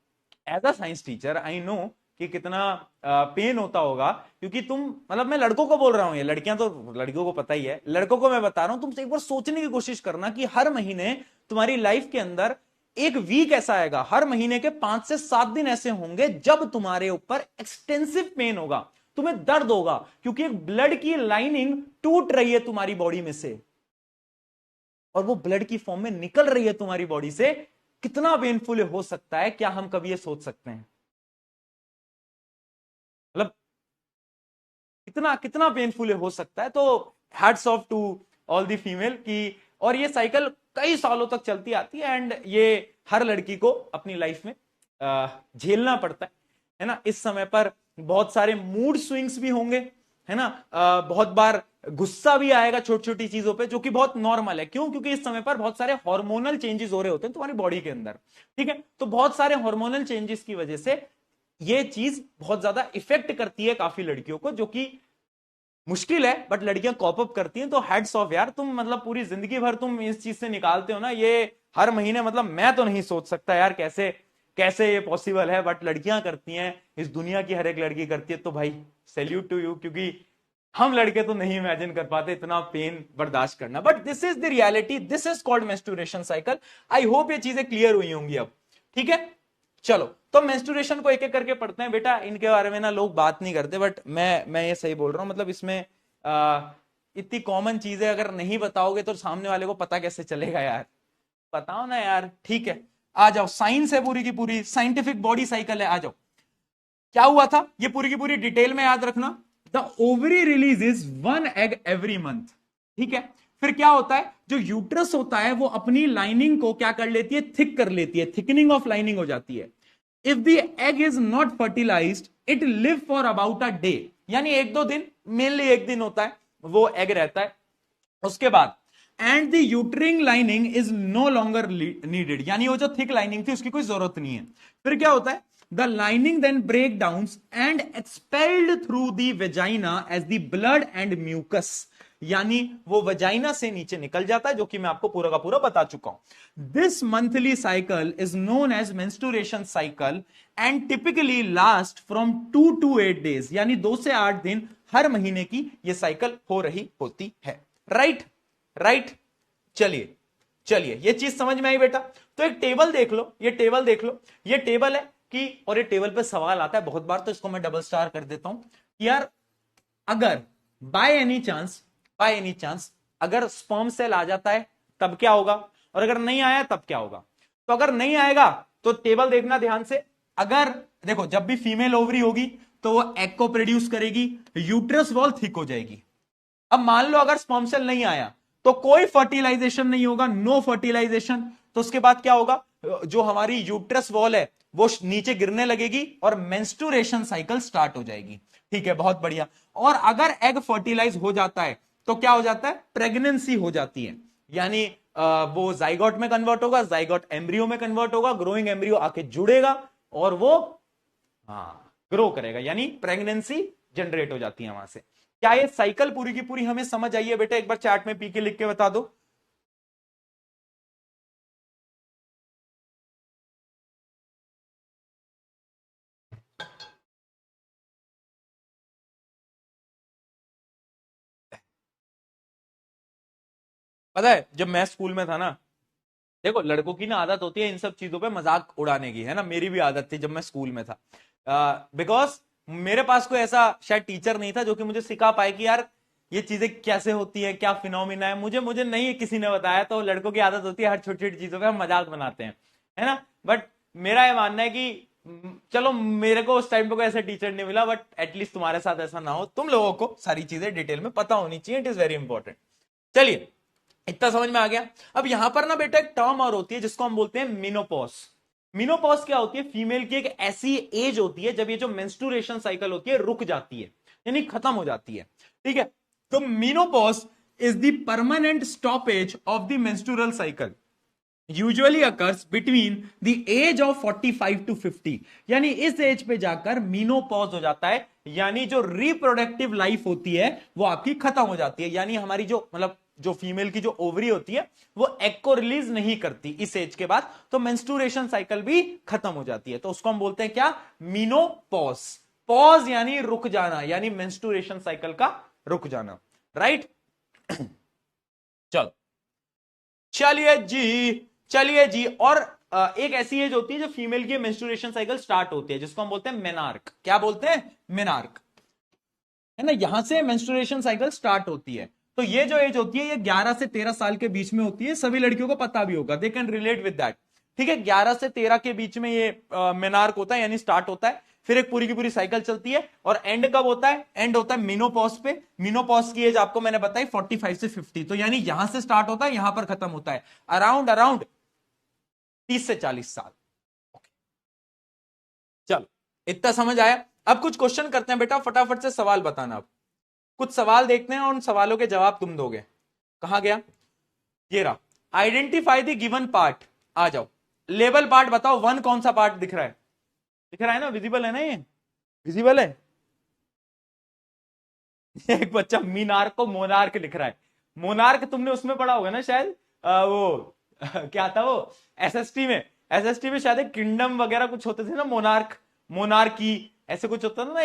[SPEAKER 1] as a science teacher I know कि कितना पेन होता होगा, क्योंकि तुम मतलब मैं लड़कों को बोल रहा हूं, ये लड़कियां तो लड़कियों को पता ही है, लड़कों को मैं बता रहा हूं, तुम एक बार सोचने की कोशिश करना कि हर महीने तुम्हारी लाइफ के अंदर एक वीक ऐसा आएगा, हर महीने के 5 से 7 दिन ऐसे होंगे जब तुम्हारे ऊपर एक्सटेंसिव पेन होगा, तुम्हें दर्द होगा, क्योंकि एक ब्लड की लाइनिंग टूट रही है तुम्हारी बॉडी में से और वो ब्लड की फॉर्म में निकल रही है तुम्हारी बॉडी से। कितना पेनफुल हो सकता है, क्या हम कभी ये सोच सकते हैं? मतलब कितना कितना पेनफुल हो सकता है। तो hats off to all the female की, और ये साइकिल कई सालों तक चलती आती है एंड ये हर लड़की को अपनी लाइफ में झेलना पड़ता है ना। इस समय पर बहुत सारे मूड स्विंग्स भी होंगे, है ना, बहुत बार गुस्सा भी आएगा छोटी छोटी चीजों पे, जो कि बहुत नॉर्मल है। क्यों? क्योंकि इस समय पर बहुत सारे हार्मोनल चेंजेस हो रहे होते हैं तुम्हारी बॉडी के अंदर, ठीक है। तो बहुत सारे हार्मोनल चेंजेस की वजह से ये चीज बहुत ज्यादा इफेक्ट करती है काफी लड़कियों को, जो कि मुश्किल है, बट लड़कियां कॉप अप करती हैं। तो हेड्स ऑफ यार, तुम मतलब पूरी जिंदगी भर तुम इस चीज से निकालते हो ना, ये हर महीने, मतलब मैं तो नहीं सोच सकता यार कैसे कैसे ये पॉसिबल है, बट लड़कियां करती हैं, इस दुनिया की हर एक लड़की करती है। तो भाई सैल्यूट टू यू, क्योंकि हम लड़के तो नहीं इमेजिन कर पाते इतना पेन बर्दाश्त करना। But this is the reality, this is called menstruation cycle. I hope ये चीजें क्लियर हुई होंगी अब, ठीक है। चलो तो मेंस्ट्रुएशन को एक एक करके पढ़ते हैं बेटा। इनके बारे में ना लोग बात नहीं करते, बट मैं ये सही बोल रहा हूं, मतलब इसमें इतनी कॉमन चीजें अगर नहीं बताओगे तो सामने वाले को पता कैसे चलेगा यार, बताओ ना यार। ठीक है, आ जाओ, साइंस है पूरी की पूरी, साइंटिफिक बॉडी साइकिल है, आ जाओ। क्या हुआ था ये पूरी की पूरी डिटेल में याद रखना। The ovary releases 1 egg every month, ठीक है। फिर क्या होता है, जो यूट्रस होता है वो अपनी लाइनिंग को क्या कर लेती है, थिक कर लेती है, थिकनिंग ऑफ लाइनिंग हो जाती है। If the egg is not fertilised it live for about a day, यानी 1-2 दिन, मेनली 1 दिन होता है वो एग रहता है। उसके बाद and the uterine lining is no longer needed, यानी वो जो थिक लाइनिंग थी उसकी कोई जरूरत नहीं है। फिर क्या होता है, the lining then break down and expelled through the vagina as the blood and mucus, यानी वो वजाइना से नीचे निकल जाता है, जो कि मैं आपको पूरा का पूरा बता चुका हूं। This monthly cycle is known as menstruation cycle and typically last from 2 to 8 days, यानी 2 से 8 दिन हर महीने की ये साइकिल हो रही होती है। राइट राइट, चलिए चलिए, ये चीज समझ में आई बेटा। तो एक टेबल देख लो, ये टेबल देख लो, ये टेबल है कि, और ये टेबल पे सवाल आता है बहुत बार, तो इसको मैं डबल स्टार कर देता हूं। यार अगर बाय एनी चांस अगर स्पर्म सेल आ जाता है तब क्या होगा, और अगर नहीं आया तब क्या होगा। तो अगर नहीं आएगा तो टेबल देखना ध्यान से। अगर देखो, जब भी फीमेल ओवरी होगी तो वो एग को प्रोड्यूस करेगी, यूट्रस वॉल थिक हो जाएगी। अब मान लो अगर स्पर्म सेल नहीं आया तो कोई फर्टिलाइजेशन नहीं होगा, नो फर्टिलाइजेशन। तो उसके बाद क्या होगा, जो हमारी यूट्रस वॉल है वो नीचे गिरने लगेगी और मेंस्ट्रुएशन साइकिल स्टार्ट हो जाएगी। ठीक है, बहुत बढ़िया। और अगर एग फर्टिलाइज हो जाता है तो क्या हो जाता है, प्रेगनेंसी हो जाती है, यानी वो जाइगोट में कन्वर्ट होगा, जाइगोट एम्ब्रियो में कन्वर्ट होगा, ग्रोइंग एम्ब्रियो आके जुड़ेगा और वो ग्रो करेगा, यानी प्रेगनेंसी जनरेट हो जाती है वहां से। क्या ये साइकिल पूरी की पूरी हमें समझ आई है बेटा? एक बार चैट में पी के लिख के बता दो। पता है जब मैं स्कूल में था ना, देखो लड़कों की ना आदत होती है इन सब चीजों पे मजाक उड़ाने की, है ना, मेरी भी आदत थी जब मैं स्कूल में था। बिकॉज मेरे पास कोई ऐसा शायद टीचर नहीं था जो कि मुझे सिखा पाए कि यार ये चीजें कैसे होती है, क्या फिनोमिना है, मुझे मुझे नहीं किसी ने बताया। तो लड़कों की आदत होती है हर छोटी छोटी चीजों पे हम मजाक बनाते हैं, है ना। बट मेरा ये मानना है कि चलो मेरे को उस टाइम पे कोई ऐसा टीचर नहीं मिला, बट एटलीस्ट तुम्हारे साथ ऐसा ना हो, तुम लोगों को सारी चीजें डिटेल में पता होनी चाहिए, इट इज वेरी इंपॉर्टेंट। चलिए, इतना समझ में आ गया। अब यहां पर ना बेटा एक टर्म और होती है जिसको हम बोलते हैं मिनोपॉज। मिनोपॉज क्या होती है, फीमेल की एक ऐसी एज होती है जब ये जो मेंस्ट्रुएशन साइकिल होती है रुक जाती है, यानी खत्म हो जाती है। ठीक है, तो menopause is the permanent stoppage of the menstrual cycle, usually occurs between the age of 45 to 50, यानी इस एज पे जाकर मीनोपॉज हो जाता है, यानी जो रिप्रोडक्टिव लाइफ होती है वो आपकी खत्म हो जाती है, यानी हमारी जो मतलब जो फीमेल की जो ओवरी होती है वो एग को रिलीज नहीं करती इस एज के बाद, तो मेंस्ट्रुएशन साइकिल भी खत्म हो जाती है। तो उसको हम बोलते हैं क्या, मीनोपॉज। पॉज यानी रुक जाना, यानी मेंस्ट्रुएशन साइकिल का रुक जाना, राइट। चलो चलिए जी। और एक ऐसी एज होती है जो फीमेल की मेंस्ट्रुएशन साइकिल स्टार्ट होती है, जिसको हम बोलते हैं मेनार्क। क्या बोलते हैं, मेनार्क, है ना। यहां से मेंस्ट्रुएशन साइकिल स्टार्ट होती है। तो ये जो एज होती है ये 11 से 13 साल के बीच में होती है, सभी लड़कियों को पता भी होगा, they can relate with that. ठीक है, 11 से 13 के बीच में ये मेनार्क होता है, यानी स्टार्ट होता है। फिर एक पूरी की पूरी साइकिल चलती है, और एंड कब होता है, एंड होता है मेनोपॉज पे। मेनोपॉज की एज आपको मैंने बताई 45 से 50, तो यानी यहां से स्टार्ट होता है, यहां पर खत्म होता है अराउंड अराउंड 30 से 40 साल। चलो इतना समझ आया। अब कुछ क्वेश्चन करते हैं बेटा, फटाफट से सवाल बताना। अब कुछ सवाल देखते हैं और उन सवालों के जवाब तुम दोगे। कहां गया, ये रहा। आइडेंटिफाई द गिवन पार्ट, आ जाओ। लेबल पार्ट बताओ, वन कौन सा पार्ट दिख रहा है, दिख रहा है ना, विजिबल है ना, ये विजिबल है। एक बच्चा मीनार्क को मोनार्क लिख रहा है। मोनार्क तुमने उसमें पढ़ा होगा ना शायद, वो क्या था वो, एसएसटी में। एसएसटी में शायद किंगडम वगैरह कुछ होते थे ना, मोनार्क, मोनार्की, ऐसे कुछ होता था ना।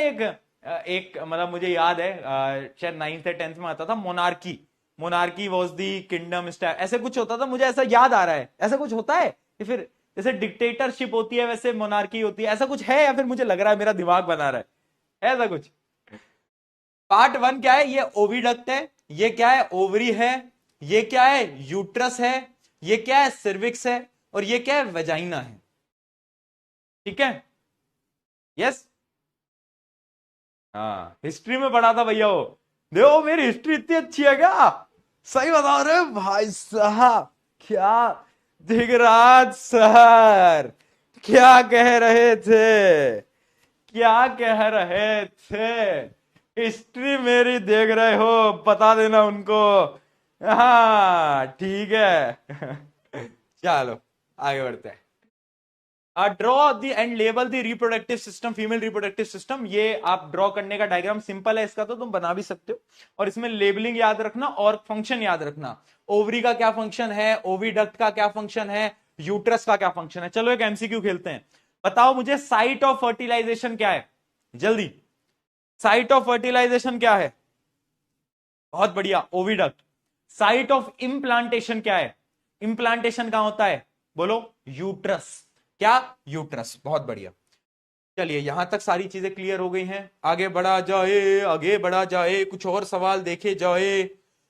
[SPEAKER 1] एक मतलब मुझे याद है, शायद 9th या 10th में आता था monarchy. Monarchy was the kingdom style, ऐसे कुछ होता था, मुझे ऐसा याद आ रहा है। ऐसा कुछ होता है, या फिर जैसे डिक्टेटरशिप होती है वैसे मोनार्की होती है, ऐसा कुछ है, या फिर मुझे लग रहा है मेरा दिमाग बना रहा है ऐसा कुछ। पार्ट वन क्या है, ये ओविडक्ट है, ये क्या है, ओवरी है, ये क्या है, यूट्रस है, ये क्या है, सिर्विक्स है, और ये क्या है, वेजाइना है। ठीक है, यस। हाँ, हिस्ट्री में पढ़ा था भैया वो। देखो मेरी हिस्ट्री इतनी अच्छी है क्या, सही बता रहे भाई साहब। क्या दिगराज सर, क्या कह रहे थे, क्या कह रहे थे। हिस्ट्री मेरी देख रहे हो, बता देना उनको। हाँ ठीक है। चलो आगे बढ़ते हैं। Draw the end label the reproductive system, female reproductive system. ये आप ड्रॉ करने का डायग्राम सिंपल है इसका, तो तुम बना भी सकते हो। और इसमें लेबलिंग याद रखना और फंक्शन याद रखना। ओवरी का क्या फंक्शन है, ओविडक्ट का क्या फंक्शन है, यूट्रस का क्या फंक्शन है। चलो एक एमसीक्यू खेलते हैं। बताओ मुझे साइट ऑफ फर्टिलाइजेशन क्या है, जल्दी। साइट ऑफ फर्टिलाइजेशन क्या है, बहुत बढ़िया, ओविडक्ट। साइट ऑफ इम्प्लांटेशन क्या है, इम्प्लांटेशन कहां होता है, बोलो, यूट्रस। क्या, यूट्रस, बहुत बढ़िया। चलिए यहां तक सारी चीजें क्लियर हो गई हैं, आगे बढ़ा जाए, आगे बढ़ा जाए, कुछ और सवाल देखे जाए।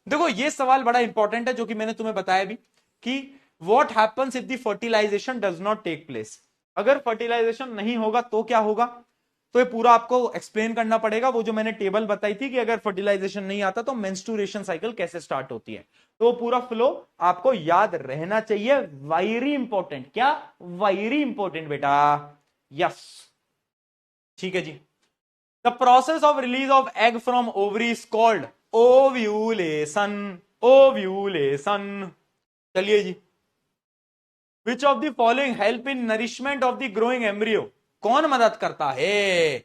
[SPEAKER 1] देखो ये सवाल बड़ा इंपॉर्टेंट है, जो कि मैंने तुम्हें बताया भी, कि what happens if the fertilisation does not take place. अगर फर्टिलाइजेशन नहीं होगा तो क्या होगा, तो ये पूरा आपको एक्सप्लेन करना पड़ेगा। वो जो मैंने टेबल बताई थी कि अगर फर्टिलाइजेशन नहीं आता तो मेंस्ट्रुएशन साइकिल कैसे स्टार्ट होती है, तो पूरा फ्लो आपको याद रहना चाहिए। वेरी इंपॉर्टेंट, क्या, वेरी इंपॉर्टेंट बेटा, यस। ठीक है जी। The process of release of egg from ovary is called ovulation, ovulation. चलिए जी। Which of the following help in nourishment of the growing embryo, कौन मदद करता है,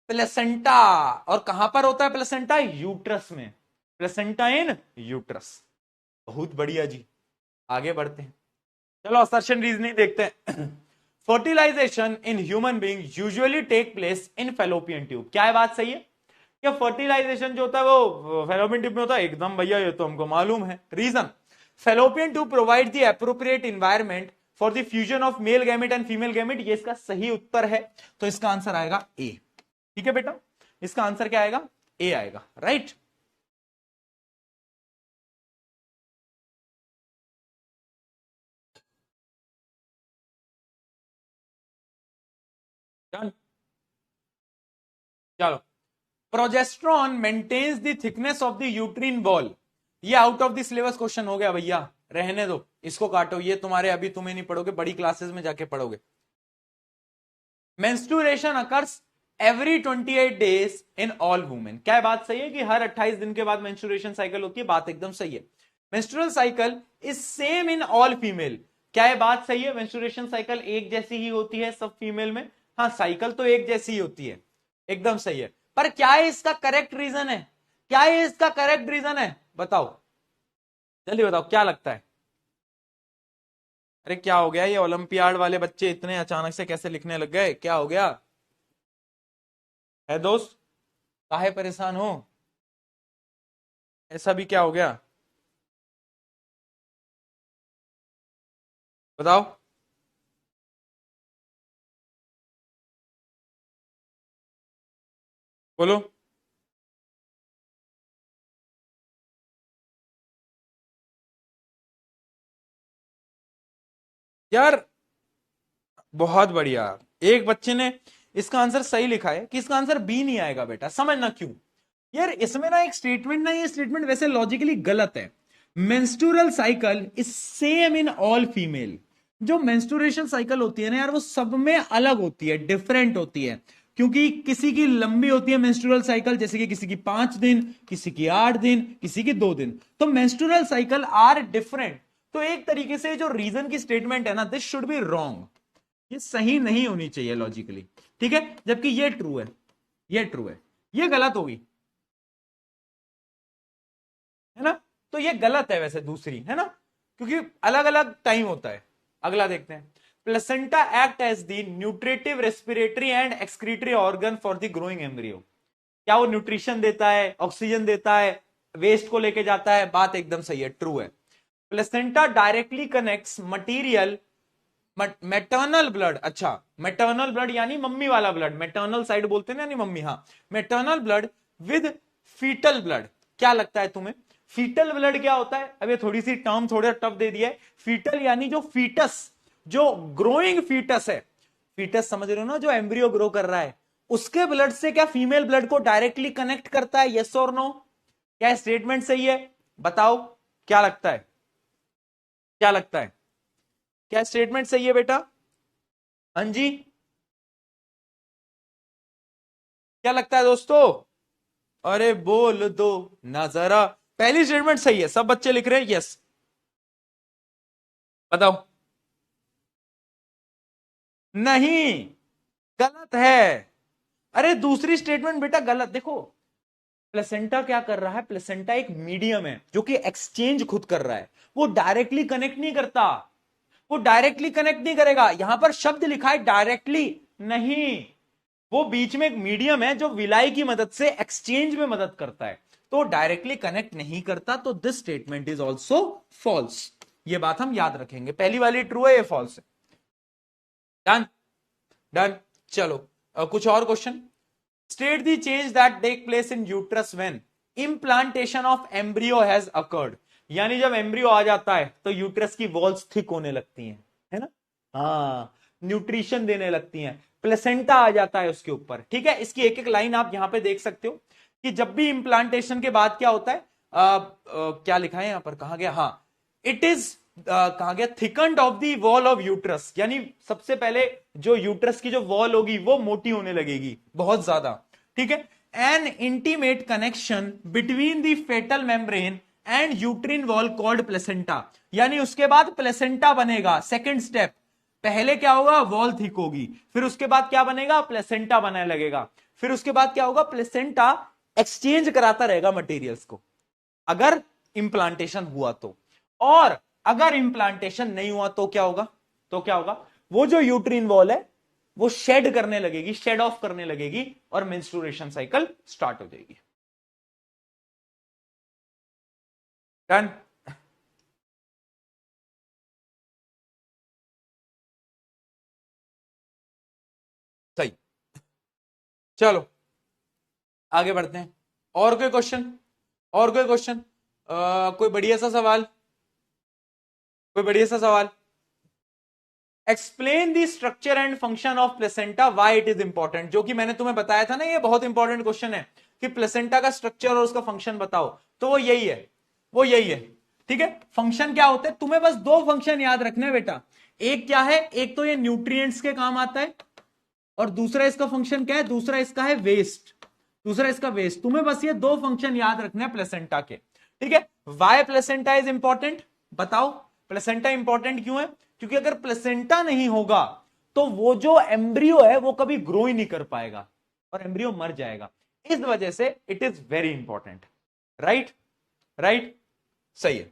[SPEAKER 1] प्लेसेंटा। और कहां पर होता है प्लेसेंटा, यूट्रस में, प्लेसेंटा इन यूट्रस। बहुत बढ़िया जी, आगे बढ़ते हैं। चलो असर्शन रीजनिंग देखते हैं। Fertilisation in human being usually take place in fallopian tube. क्या है बात सही है, क्या फर्टिलाइजेशन जो होता है वो फेलोपियन ट्यूब में होता है, एकदम भैया ये तो हमको मालूम है। Reason, fallopian tube provide the appropriate environment for the fusion of male gamete and female gamete. ये इसका सही उत्तर है, तो इसका आंसर आएगा ए। ठीक है बेटा, इसका आंसर क्या आएगा, ए आएगा, राइट। डन। चलो, progesterone maintains the thickness of the uterine wall. ये out of the syllabus question हो गया भैया, रहने दो, इसको काटो, ये तुम्हारे अभी तुम्हें नहीं पढ़ोगे, बड़ी क्लासेस में जाके पढ़ोगे। Menstruation occurs every 28 days in all women. क्या बात सही है कि हर 28 दिन के बाद मेंस्ट्रुएशन साइकिल होती है, बात एकदम सही है। Menstrual cycle is same in all female. क्या है बात सही है, मेंस्ट्रुएशन साइकिल एक जैसी ही होती है सब फीमेल में। हाँ साइकिल तो एक जैसी ही होती है, एकदम सही है। पर क्या है इसका करेक्ट रीजन है? क्या है इसका करेक्ट रीजन है? बताओ, जल्दी बताओ, क्या लगता है? अरे क्या हो गया, ये ओलंपियाड वाले बच्चे इतने अचानक से कैसे लिखने लग गए? क्या हो गया है दोस्त? काहे परेशान हो? ऐसा भी क्या हो गया? बताओ। बोलो। यार बहुत बढ़िया। एक बच्चे ने इसका आंसर सही लिखा है कि इसका आंसर बी नहीं आएगा बेटा, समझना क्यों। यार इसमें ना एक स्टेटमेंट, ना ये स्टेटमेंट वैसे लॉजिकली गलत है। Menstrual cycle is same in all female. जो मेंस्ट्रुएशन साइकिल होती है ना यार, वो सब में अलग होती है, डिफरेंट होती है। क्योंकि किसी की लंबी होती है मेंस्ट्रुअल साइकिल, जैसे कि किसी की 5 दिन, किसी की 8 दिन, किसी की 2 दिन। तो मेंस्ट्रुअल साइकिल आर डिफरेंट। तो एक तरीके से जो रीजन की स्टेटमेंट है ना, दिस शुड बी रॉन्ग। ये सही नहीं होनी चाहिए लॉजिकली, ठीक है। जबकि ये ट्रू है, ये ट्रू है, ये गलत होगी, है ना। तो ये गलत है वैसे दूसरी, है ना, क्योंकि अलग अलग टाइम होता है। अगला देखते हैं। Placenta act as the nutritive respiratory and excretory organ for the growing embryo. क्या वो न्यूट्रिशन देता है, ऑक्सीजन देता है, वेस्ट को लेके जाता है? बात एकदम सही है, ट्रू है। Placenta directly connects material maternal blood. अच्छा, मैटरनल ब्लड यानी मम्मी वाला ब्लड, मैटरनल साइड बोलते हैं ना, यानी मम्मी, हाँ, maternal blood with fetal blood. क्या लगता है तुम्हें फीटल ब्लड क्या होता है? अब ये थोड़ी सी टर्म थोड़ा टफ दे दिया है। फीटल यानी जो फीटस, जो ग्रोइंग फीटस है, फीटस समझ रहे हो ना, जो एम्ब्रियो ग्रो कर रहा है, उसके ब्लड से क्या फीमेल ब्लड को डायरेक्टली कनेक्ट करता है? यस और नो? क्या स्टेटमेंट सही है? बताओ, क्या लगता है? क्या लगता है? क्या स्टेटमेंट सही है बेटा? हाँ जी, क्या लगता है दोस्तों? अरे बोल दो ना जरा। पहली स्टेटमेंट सही है, सब बच्चे लिख रहे हैं यस। बताओ। नहीं, गलत है। अरे दूसरी स्टेटमेंट बेटा गलत। देखो, प्लेसेंटा क्या कर रहा है? प्लेसेंटा एक मीडियम है जो कि एक्सचेंज खुद कर रहा है, वो डायरेक्टली कनेक्ट नहीं करता। वो डायरेक्टली कनेक्ट नहीं करेगा। यहां पर शब्द लिखा है डायरेक्टली नहीं, वो बीच में एक मीडियम है जो विलाई की मदद से एक्सचेंज में मदद करता है, तो डायरेक्टली कनेक्ट नहीं करता। तो this statement is also false. ये बात हम याद रखेंगे, पहली वाली ट्रू है, ये फॉल्स है। Done, done. चलो कुछ और question. State the change that take place in uterus when implantation of embryo has occurred. यानी जब एम्ब्रियो आ जाता है तो यूट्रस की वॉल्स थिक होने लगती हैं, है ना, हाँ, न्यूट्रिशन देने लगती हैं, प्लेसेंटा आ जाता है उसके ऊपर, ठीक है। इसकी एक एक लाइन आप यहां पे देख सकते हो कि जब भी इम्प्लांटेशन के बाद क्या होता है। क्या लिखा है यहां पर, कहां गया, हाँ, इट इज कहा गया thickened of the wall of uterus. यानी सबसे पहले जो यूट्रस की जो वॉल होगी वो मोटी होने लगेगी बहुत ज्यादा, ठीक है। An intimate connection between the fetal membrane and uterine wall called placenta. यानी उसके बाद प्लेसेंटा बनेगा, सेकेंड स्टेप। पहले क्या होगा, वॉल थिक होगी, फिर उसके बाद क्या बनेगा, प्लेसेंटा बनने लगेगा, फिर उसके बाद क्या होगा, प्लेसेंटा एक्सचेंज कराता रहेगा मटेरियल्स को, अगर इंप्लांटेशन हुआ तो। और अगर इंप्लांटेशन नहीं हुआ तो क्या होगा, तो क्या होगा, वो जो यूट्रीन वॉल है वो शेड करने लगेगी, शेड ऑफ करने लगेगी, और मेंस्ट्रुएशन साइकिल स्टार्ट हो जाएगी। डन। सही। चलो आगे बढ़ते हैं। और कोई क्वेश्चन? और कोई क्वेश्चन? कोई बढ़िया सा सवाल, कोई बढ़िया सा सवाल। Explain the structure and function of placenta, why it is important. जो कि मैंने तुम्हें बताया था ना, ये बहुत इंपॉर्टेंट क्वेश्चन है कि प्लेसेंटा का स्ट्रक्चर और उसका फंक्शन बताओ। तो वो यही है, वो यही है, ठीक है। फंक्शन क्या होते हैं, तुम्हें बस दो फंक्शन याद रखने हैं बेटा। एक क्या है, एक तो ये न्यूट्रिएंट्स के काम आता है, और दूसरा इसका फंक्शन क्या है, दूसरा इसका है वेस्ट, दूसरा इसका वेस्ट। तुम्हें बस ये दो फंक्शन याद रखने हैं प्लेसेंटा के, ठीक है। वाई प्लेसेंटा इज इंपॉर्टेंट, बताओ। प्लेसेंटा इंपॉर्टेंट क्यों है? क्योंकि अगर प्लेसेंटा नहीं होगा तो वो जो एम्ब्रियो है वो कभी ग्रो ही नहीं कर पाएगा। और एम्ब्रियो मर जाएगा। इस वजह से it is very important. Right right, सही है,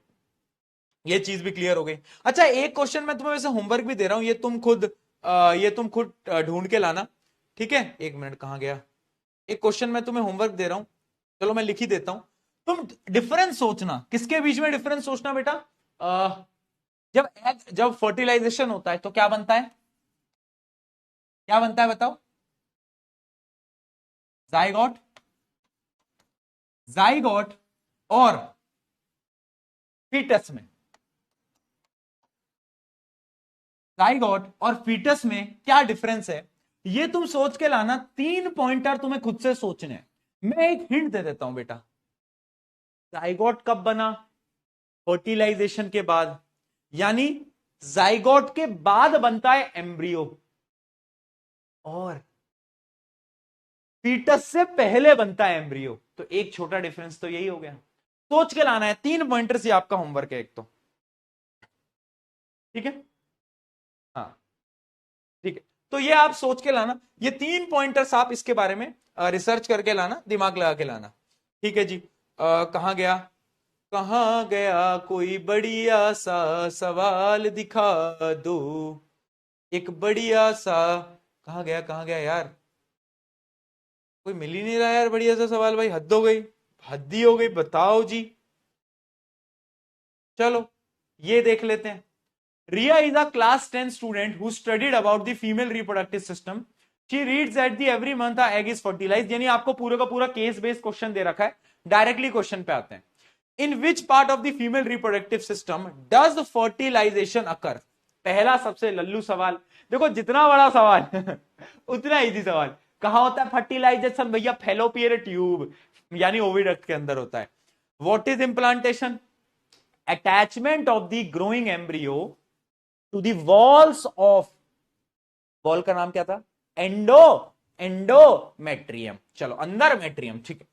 [SPEAKER 1] ये चीज भी क्लियर हो गई। अच्छा, एक क्वेश्चन मैं तुम्हें वैसे होमवर्क भी दे रहा हूं, ये तुम खुद ढूंढ के लाना, ठीक है। एक मिनट, कहां गया, एक क्वेश्चन मैं तुम्हें होमवर्क दे रहा हूं, चलो मैं लिख ही देता हूं। तुम डिफरेंस सोचना, किसके बीच में डिफरेंस सोचना बेटा। जब फर्टिलाइजेशन होता है तो क्या बनता है, क्या बनता है बताओ। जाइगोट, जाइगोट और फीटस में, जाइगोट और फीटस में क्या डिफरेंस है, ये तुम सोच के लाना। 3 पॉइंटर तुम्हें खुद से सोचने हैं। मैं एक हिंट दे देता हूं बेटा, जाइगोट कब बना, फर्टिलाइजेशन के बाद, यानी जाइगोट के बाद बनता है एम्ब्रियो, और फीटस से पहले बनता है एम्ब्रियो। तो एक छोटा डिफरेंस तो यही हो गया, सोच के लाना है। 3 पॉइंटर्स ही आपका होमवर्क है एक तो, ठीक है। हाँ ठीक है, तो ये आप सोच के लाना, ये 3 पॉइंटर्स आप इसके बारे में रिसर्च करके लाना, दिमाग लगा के लाना, ठीक है जी। कहां गया, कहां गया, कोई बढ़िया सा सवाल दिखा दो, एक बढ़िया सा, कहां गया यार, कोई मिल ही नहीं रहा यार बढ़िया सा सवाल, भाई हद हो गई, हद ही हो गई, बताओ जी। चलो ये देख लेते हैं। Ria is a class 10 student who studied about the female reproductive system. She reads that the every month a egg is fertilized. यानी आपको पूरे का पूरा केस बेस्ड क्वेश्चन दे रखा है, डायरेक्टली क्वेश्चन पे आते हैं। In which part of the female reproductive system does fertilisation occur. पहला सबसे लल्लू सवाल, देखो जितना बड़ा सवाल उतना इजी सवाल। कहां होता है फर्टिलाइजेशन भैया, फैलोपियर ट्यूब यानी ओविडक्ट के अंदर होता है। What is implantation, attachment of the growing embryo to the walls of, wall का नाम क्या था, एंडोमेट्रियम, चलो अंदर मेट्रियम, ठीक है।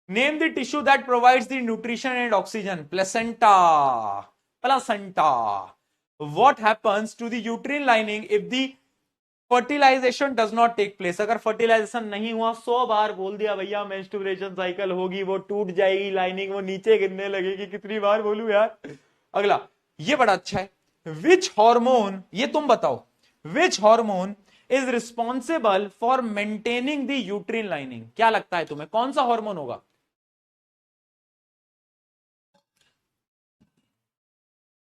[SPEAKER 1] Name the tissue that provides the nutrition and oxygen, placenta, placenta. What happens to the uterine lining if the fertilisation does not take place. अगर fertilisation नहीं हुआ, 100 बार बोल दिया भैया मेंस्ट्रुएशन साइकिल होगी, वो टूट जाएगी लाइनिंग, वो नीचे गिरने लगेगी, कितनी बार बोलूं यार। अगला, ये बड़ा अच्छा है, विच हार्मोन, ये तुम बताओ, which hormone is responsible for maintaining the uterine lining. क्या लगता है तुम्हें कौन सा हार्मोन होगा,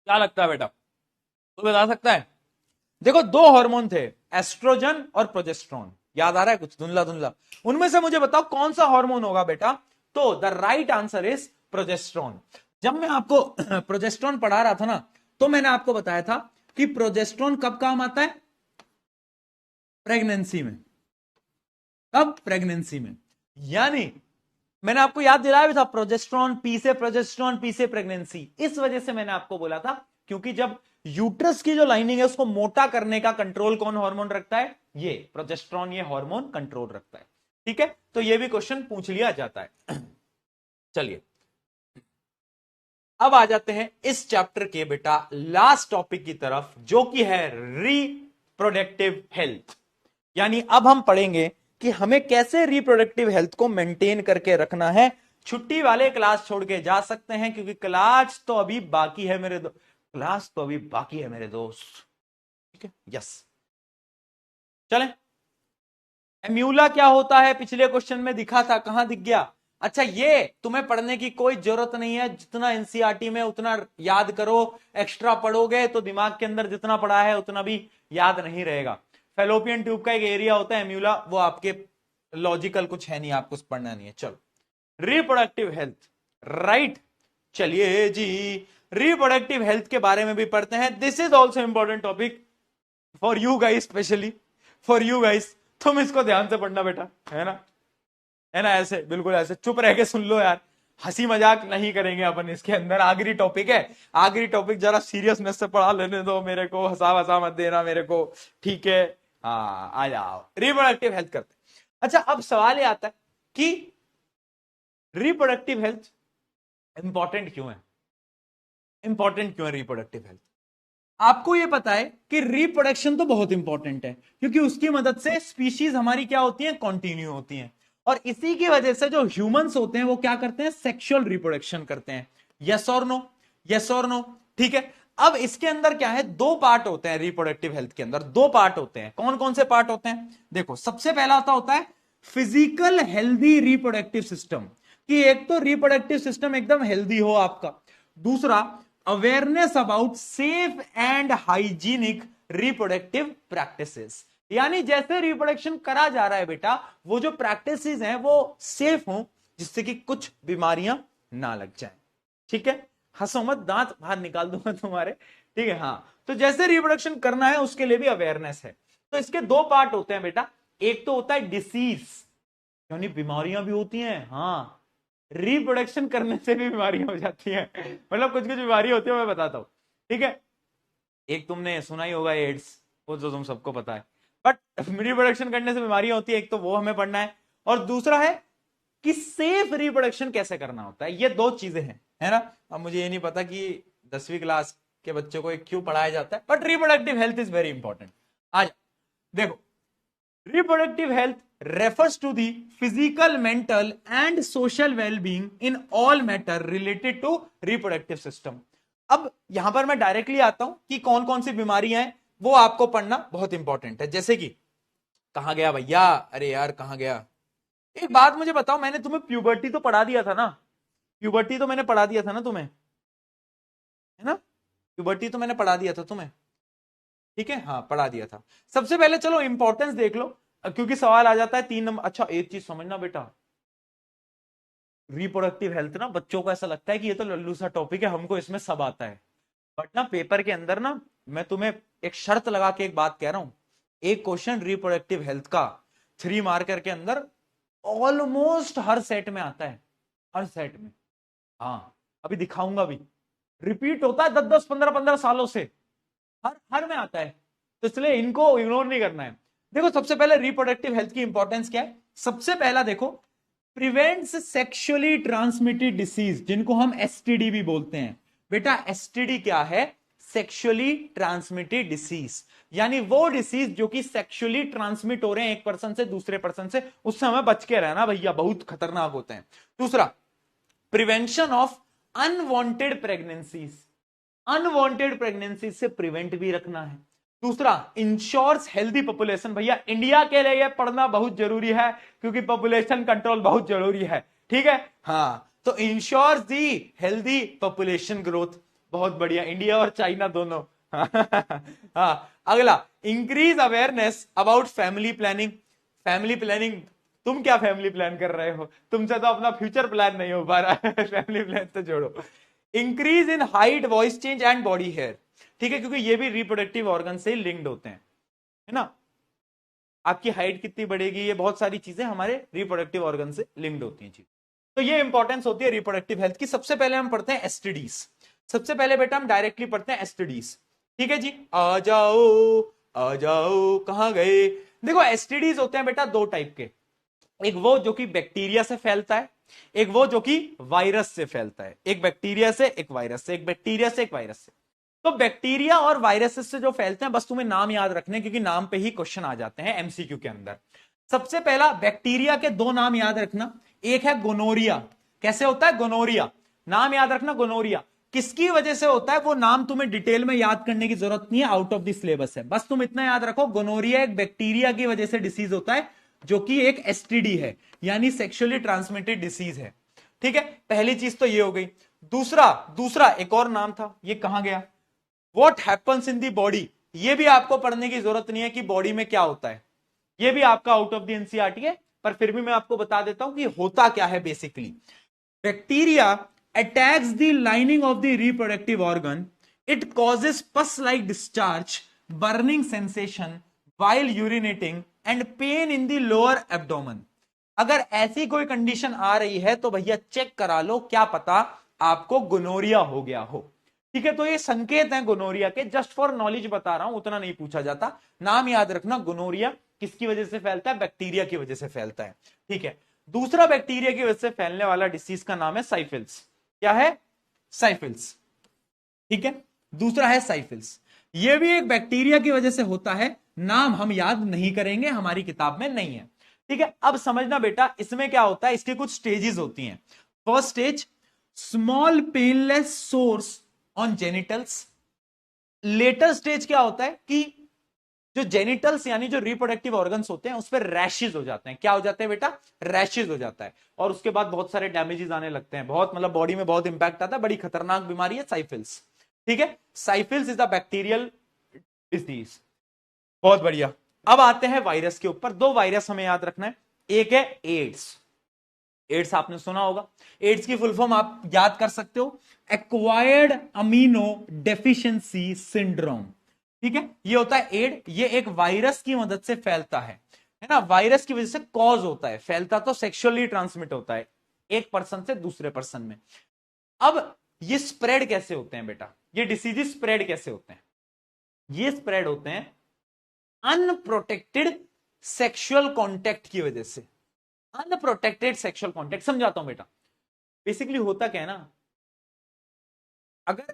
[SPEAKER 1] क्या लगता है बेटा, तो बता सकता है। देखो 2 हार्मोन थे, एस्ट्रोजन और प्रोजेस्ट्रॉन, याद आ रहा है कुछ धुंधला धुंधला, उनमें से मुझे बताओ कौन सा हार्मोन होगा बेटा। तो the right answer is progesterone. जब मैं आपको प्रोजेस्ट्रॉन पढ़ा रहा था ना, तो मैंने आपको बताया था कि प्रोजेस्ट्रॉन कब काम आता है, प्रेगनेंसी में। कब, प्रेगनेंसी में। यानी मैंने आपको याद दिलाया भी था, प्रोजेस्ट्रॉन पी से प्रेगनेंसी। इस वजह से मैंने आपको बोला था, क्योंकि जब यूट्रस की जो लाइनिंग है उसको मोटा करने का कंट्रोल कौन हार्मोन रखता है, ये प्रोजेस्ट्रॉन, ये हार्मोन कंट्रोल रखता है, ठीक है। तो ये भी क्वेश्चन पूछ लिया जाता है। चलिए अब आ जाते हैं इस चैप्टर के बेटा लास्ट टॉपिक की तरफ, जो कि है रिप्रोडक्टिव हेल्थ। यानी अब हम पढ़ेंगे कि हमें कैसे रिप्रोडक्टिव हेल्थ को मेंटेन करके रखना है। छुट्टी वाले क्लास छोड़ के जा सकते हैं, क्योंकि क्लास तो अभी बाकी है मेरे क्लास तो अभी बाकी है मेरे दोस्त, ठीक है। यस, चलें। एम्यूला क्या होता है, पिछले क्वेश्चन में दिखा था, कहां दिख गया। अच्छा, ये तुम्हें पढ़ने की कोई जरूरत नहीं है, जितना एनसीईआरटी में उतना याद करो, एक्स्ट्रा पढ़ोगे तो दिमाग के अंदर जितना पढ़ा है उतना भी याद नहीं रहेगा। फेलोपियन ट्यूब का एक एरिया होता है एम्यूला, वो आपके लॉजिकल कुछ है नहीं, आपको पढ़ना नहीं है। चलो, रिप्रोडक्टिव हेल्थ, राइट। चलिए जी, रिप्रोडक्टिव हेल्थ के बारे में भी पढ़ते हैं। This is also important topic for you guys, specially for you guys. तुम इसको ध्यान से पढ़ना बेटा, है ना, है ना, ऐसे बिल्कुल ऐसे चुप रह के सुन लो यार, हंसी मजाक नहीं करेंगे अपन इसके अंदर। आखिरी टॉपिक है, आखिरी टॉपिक जरा सीरियसनेस से पढ़ा लेने दो मेरे को, हंसा वसा मत देना मेरे को, ठीक है। हाँ आ जाओ, रिप्रोडक्टिव हेल्थ करते हैं। अच्छा, अब सवाल ये आता है कि रिप्रोडक्टिव हेल्थ इंपॉर्टेंट क्यों है, इंपॉर्टेंट क्यों है रिप्रोडक्टिव हेल्थ। आपको ये पता है कि रिप्रोडक्शन तो बहुत इंपॉर्टेंट है, क्योंकि उसकी मदद से स्पीशीज हमारी क्या होती है, कंटिन्यू होती हैं। और इसी की वजह से जो ह्यूमंस होते हैं वो क्या करते हैं, सेक्सुअल रिप्रोडक्शन करते हैं। यस और नो, यस और नो, ठीक है। अब इसके अंदर क्या है, दो पार्ट होते हैं रिप्रोडक्टिव हेल्थ के अंदर, दो पार्ट होते हैं। कौन कौन से पार्ट होते हैं, देखो सबसे पहला होता है फिजिकल हेल्दी रिप्रोडक्टिव सिस्टम, कि एक तो रिप्रोडक्टिव सिस्टम एकदम हेल्दी हो आपका। दूसरा, awareness about safe and hygienic reproductive practices, यानी जैसे रिप्रोडक्शन करा जा रहा है बेटा, वो जो प्रैक्टिसेस हैं वो सेफ हो, जिससे कि कुछ बीमारियां ना लग जाए। ठीक है, हंसो मत, दांत बाहर निकाल दूंगा तुम्हारे, ठीक है। हाँ, तो जैसे रिप्रोडक्शन करना है उसके लिए भी अवेयरनेस है। तो इसके दो पार्ट होते हैं बेटा, एक तो होता है डिसीज, यानी बीमारियां भी होती हैं, हाँ, रिप्रोडक्शन करने से भी बीमारियां हो जाती हैं, मतलब कुछ कुछ बीमारी होती है, मैं बताता हूं, ठीक है। एक तुमने सुना ही होगा एड्स, वो जो तुम सबको पता है, बट रिप्रोडक्शन करने से बीमारियां होती है, एक तो वो हमें पढ़ना है, और दूसरा है कि सेफ रिप्रोडक्शन कैसे करना होता है। ये दो चीजें हैं, है ना। अब मुझे ये नहीं पता कि 10वीं क्लास के बच्चों को क्यों पढ़ाया जाता है, but reproductive health is very important. आज देखो, reproductive health refers to the physical, mental and social well-being in all matter related to reproductive system। अब यहां पर मैं डायरेक्टली आता हूं कि कौन कौन सी बीमारियां हैं, वो आपको पढ़ना बहुत इंपॉर्टेंट है। जैसे कि कहां गया भैया, अरे यार कहां गया, एक बात मुझे बताओ, मैंने तुम्हें प्यूबर्टी तो पढ़ा दिया था ना, प्यूबर्टी तो मैंने पढ़ा दिया था ना तुम्हें, है ना, प्यूबर्टी तो मैंने पढ़ा दिया था तुम्हें, ठीक है, हाँ पढ़ा दिया था। सबसे पहले चलो इंपॉर्टेंस देख लो, क्योंकि सवाल आ जाता है 3 नंबर। अच्छा एक चीज समझना बेटा, रिप्रोडक्टिव हेल्थ ना बच्चों को ऐसा लगता है कि ये तो लल्लू सा टॉपिक है, हमको इसमें सब आता है, बट ना पेपर के अंदर ना, मैं तुम्हें एक शर्त लगा के एक बात कह रहा हूं, एक क्वेश्चन रिप्रोडक्टिव हेल्थ का 3 मार्कर के अंदर ऑलमोस्ट हर सेट में आता है, हर सेट में। हाँ, अभी दिखाऊंगा भी, रिपीट होता है 10 10 15 15 सालों से, हर हर में आता है, तो इसलिए इनको इग्नोर नहीं करना है। देखो सबसे पहले रिप्रोडक्टिव हेल्थ की इंपॉर्टेंस क्या है, सबसे पहला देखो, प्रिवेंट्स सेक्सुअली ट्रांसमिटेड डिसीज, जिनको हम एसटीडी भी बोलते हैं। बेटा एसटीडी क्या है, सेक्सुअली ट्रांसमिटेड डिसीज, यानी वो डिसीज जो कि सेक्सुअली ट्रांसमिट हो रहे हैं एक पर्सन से दूसरे पर्सन से, उससे हमें बच के रहना भैया, बहुत खतरनाक होते हैं। दूसरा, prevention of unwanted pregnancies, unwanted pregnancy से प्रिवेंट भी रखना है। दूसरा, इंश्योर्स हेल्दी पॉपुलेशन, भैया इंडिया के लिए यह पढ़ना बहुत जरूरी है, क्योंकि पॉपुलेशन कंट्रोल बहुत जरूरी है, ठीक है। हाँ, तो इंश्योर्स दी हेल्दी पॉपुलेशन ग्रोथ, बहुत बढ़िया, इंडिया और चाइना दोनों। हाँ, अगला, increase awareness about family planning, family planning, तुम क्या फैमिली प्लान कर रहे हो, तुमसे तो अपना फ्यूचर प्लान नहीं हो पा रहा है, फैमिली प्लान तो छोड़ो। Increase in height, voice change and body hair, ठीक है, क्योंकि ये भी रिप्रोडक्टिव ऑर्गन से लिंक्ड होते हैं, है ना। आपकी हाइट कितनी बढ़ेगी, ये बहुत सारी चीजें हमारे रिप्रोडक्टिव ऑर्गन से लिंक्ड होती हैं चीज। तो ये इंपॉर्टेंस होती है रिप्रोडक्टिव हेल्थ की। सबसे पहले हम पढ़ते हैं एसटीडीज, सबसे पहले बेटा हम डायरेक्टली पढ़ते हैं एसटीडीज, ठीक है जी। आ जाओ आ जाओ, कहां गए। देखो एसटीडीज होते हैं बेटा दो टाइप के, एक वो जो कि बैक्टीरिया से फैलता है, एक वो जो कि वायरस से फैलता है, एक बैक्टीरिया से एक वायरस से, एक बैक्टीरिया से एक वायरस से। तो बैक्टीरिया और वायरसेस से जो फैलते हैं, बस तुम्हें नाम याद रखने, क्योंकि नाम पे ही क्वेश्चन आ जाते हैं एमसीक्यू के अंदर। सबसे पहला, बैक्टीरिया के दो नाम याद रखना, एक है गोनोरिया, कैसे होता है गोनोरिया, नाम याद रखना गोनोरिया, किसकी वजह से होता है वो नाम तुम्हें डिटेल में याद करने की जरूरत नहीं है, आउट ऑफ द सिलेबस है, बस तुम इतना याद रखो, गोनोरिया एक बैक्टीरिया की वजह से डिसीज होता है, जो कि एक एसटीडी है, यानी सेक्सुअली ट्रांसमिटेड डिसीज है, ठीक है। पहली चीज तो ये हो गई। दूसरा दूसरा एक और नाम था, ये कहां गया, what happens in the body, ये भी आपको पढ़ने की जरूरत नहीं है कि बॉडी में क्या होता है, ये भी आपका आउट ऑफ द एनसीईआरटी है, पर फिर भी मैं आपको बता देता हूं कि होता क्या है basically. Bacteria attacks the lining of the reproductive organ, it causes पस like discharge, burning sensation while urinating and pain in the lower abdomen. अगर ऐसी कोई कंडीशन आ रही है तो भैया चेक करा लो, क्या पता आपको गोनोरिया हो गया हो, ठीक है। तो ये संकेत हैं गोनोरिया के, जस्ट फॉर नॉलेज बता रहा हूं, उतना नहीं पूछा जाता। नाम याद रखना, गोनोरिया किसकी वजह से फैलता है, बैक्टीरिया की वजह से फैलता है, ठीक है। दूसरा बैक्टीरिया की वजह से फैलने वाला डिसीज का नाम है साइफिल्स, क्या है, साइफिल्स, ठीक है। दूसरा है साइफिल्स, ये भी एक बैक्टीरिया की वजह से होता है, नाम हम याद नहीं करेंगे, हमारी किताब में नहीं है। ठीक है, अब समझना बेटा इसमें क्या होता है, इसकी कुछ स्टेजेस होती हैं। First stage, small painless source on genitals. Later stage क्या होता है कि जो जेनिटल्स यानी जो रिप्रोडक्टिव ऑर्गन्स होते हैं उस पर रैशेज हो जाते हैं। क्या हो जाते हैं बेटा? रैशेज हो जाता है। और उसके बाद बहुत सारे डैमेजेस आने लगते हैं, बहुत मतलब बॉडी में बहुत इंपैक्ट आता है। बड़ी खतरनाक बीमारी है साइफिल्स। ठीक है, साइफिल्स इज अ बैक्टीरियल डिजीज। बहुत बढ़िया। अब आते हैं वायरस के ऊपर। दो वायरस हमें याद रखना है। एक है एड्स। एड्स आपने सुना होगा। एड्स की फुल फॉर्म आप याद कर सकते हो, एक्वायर्ड अमीनो डेफिशिएंसी सिंड्रोम। ठीक है, ये होता है एड। ये एक वायरस की मदद से फैलता है ना, वायरस की वजह से कॉज होता है। फैलता तो सेक्सुअली ट्रांसमिट होता है एक पर्सन से दूसरे पर्सन में। अब ये स्प्रेड कैसे होते हैं बेटा? ये डिसीजेस स्प्रेड कैसे होते हैं? ये स्प्रेड होते हैं अनप्रोटेक्टेड सेक्सुअल कॉन्टेक्ट की वजह से। अनप्रोटेक्टेड सेक्सुअल कॉन्टेक्ट समझाता हूं बेटा। बेसिकली होता क्या है ना, अगर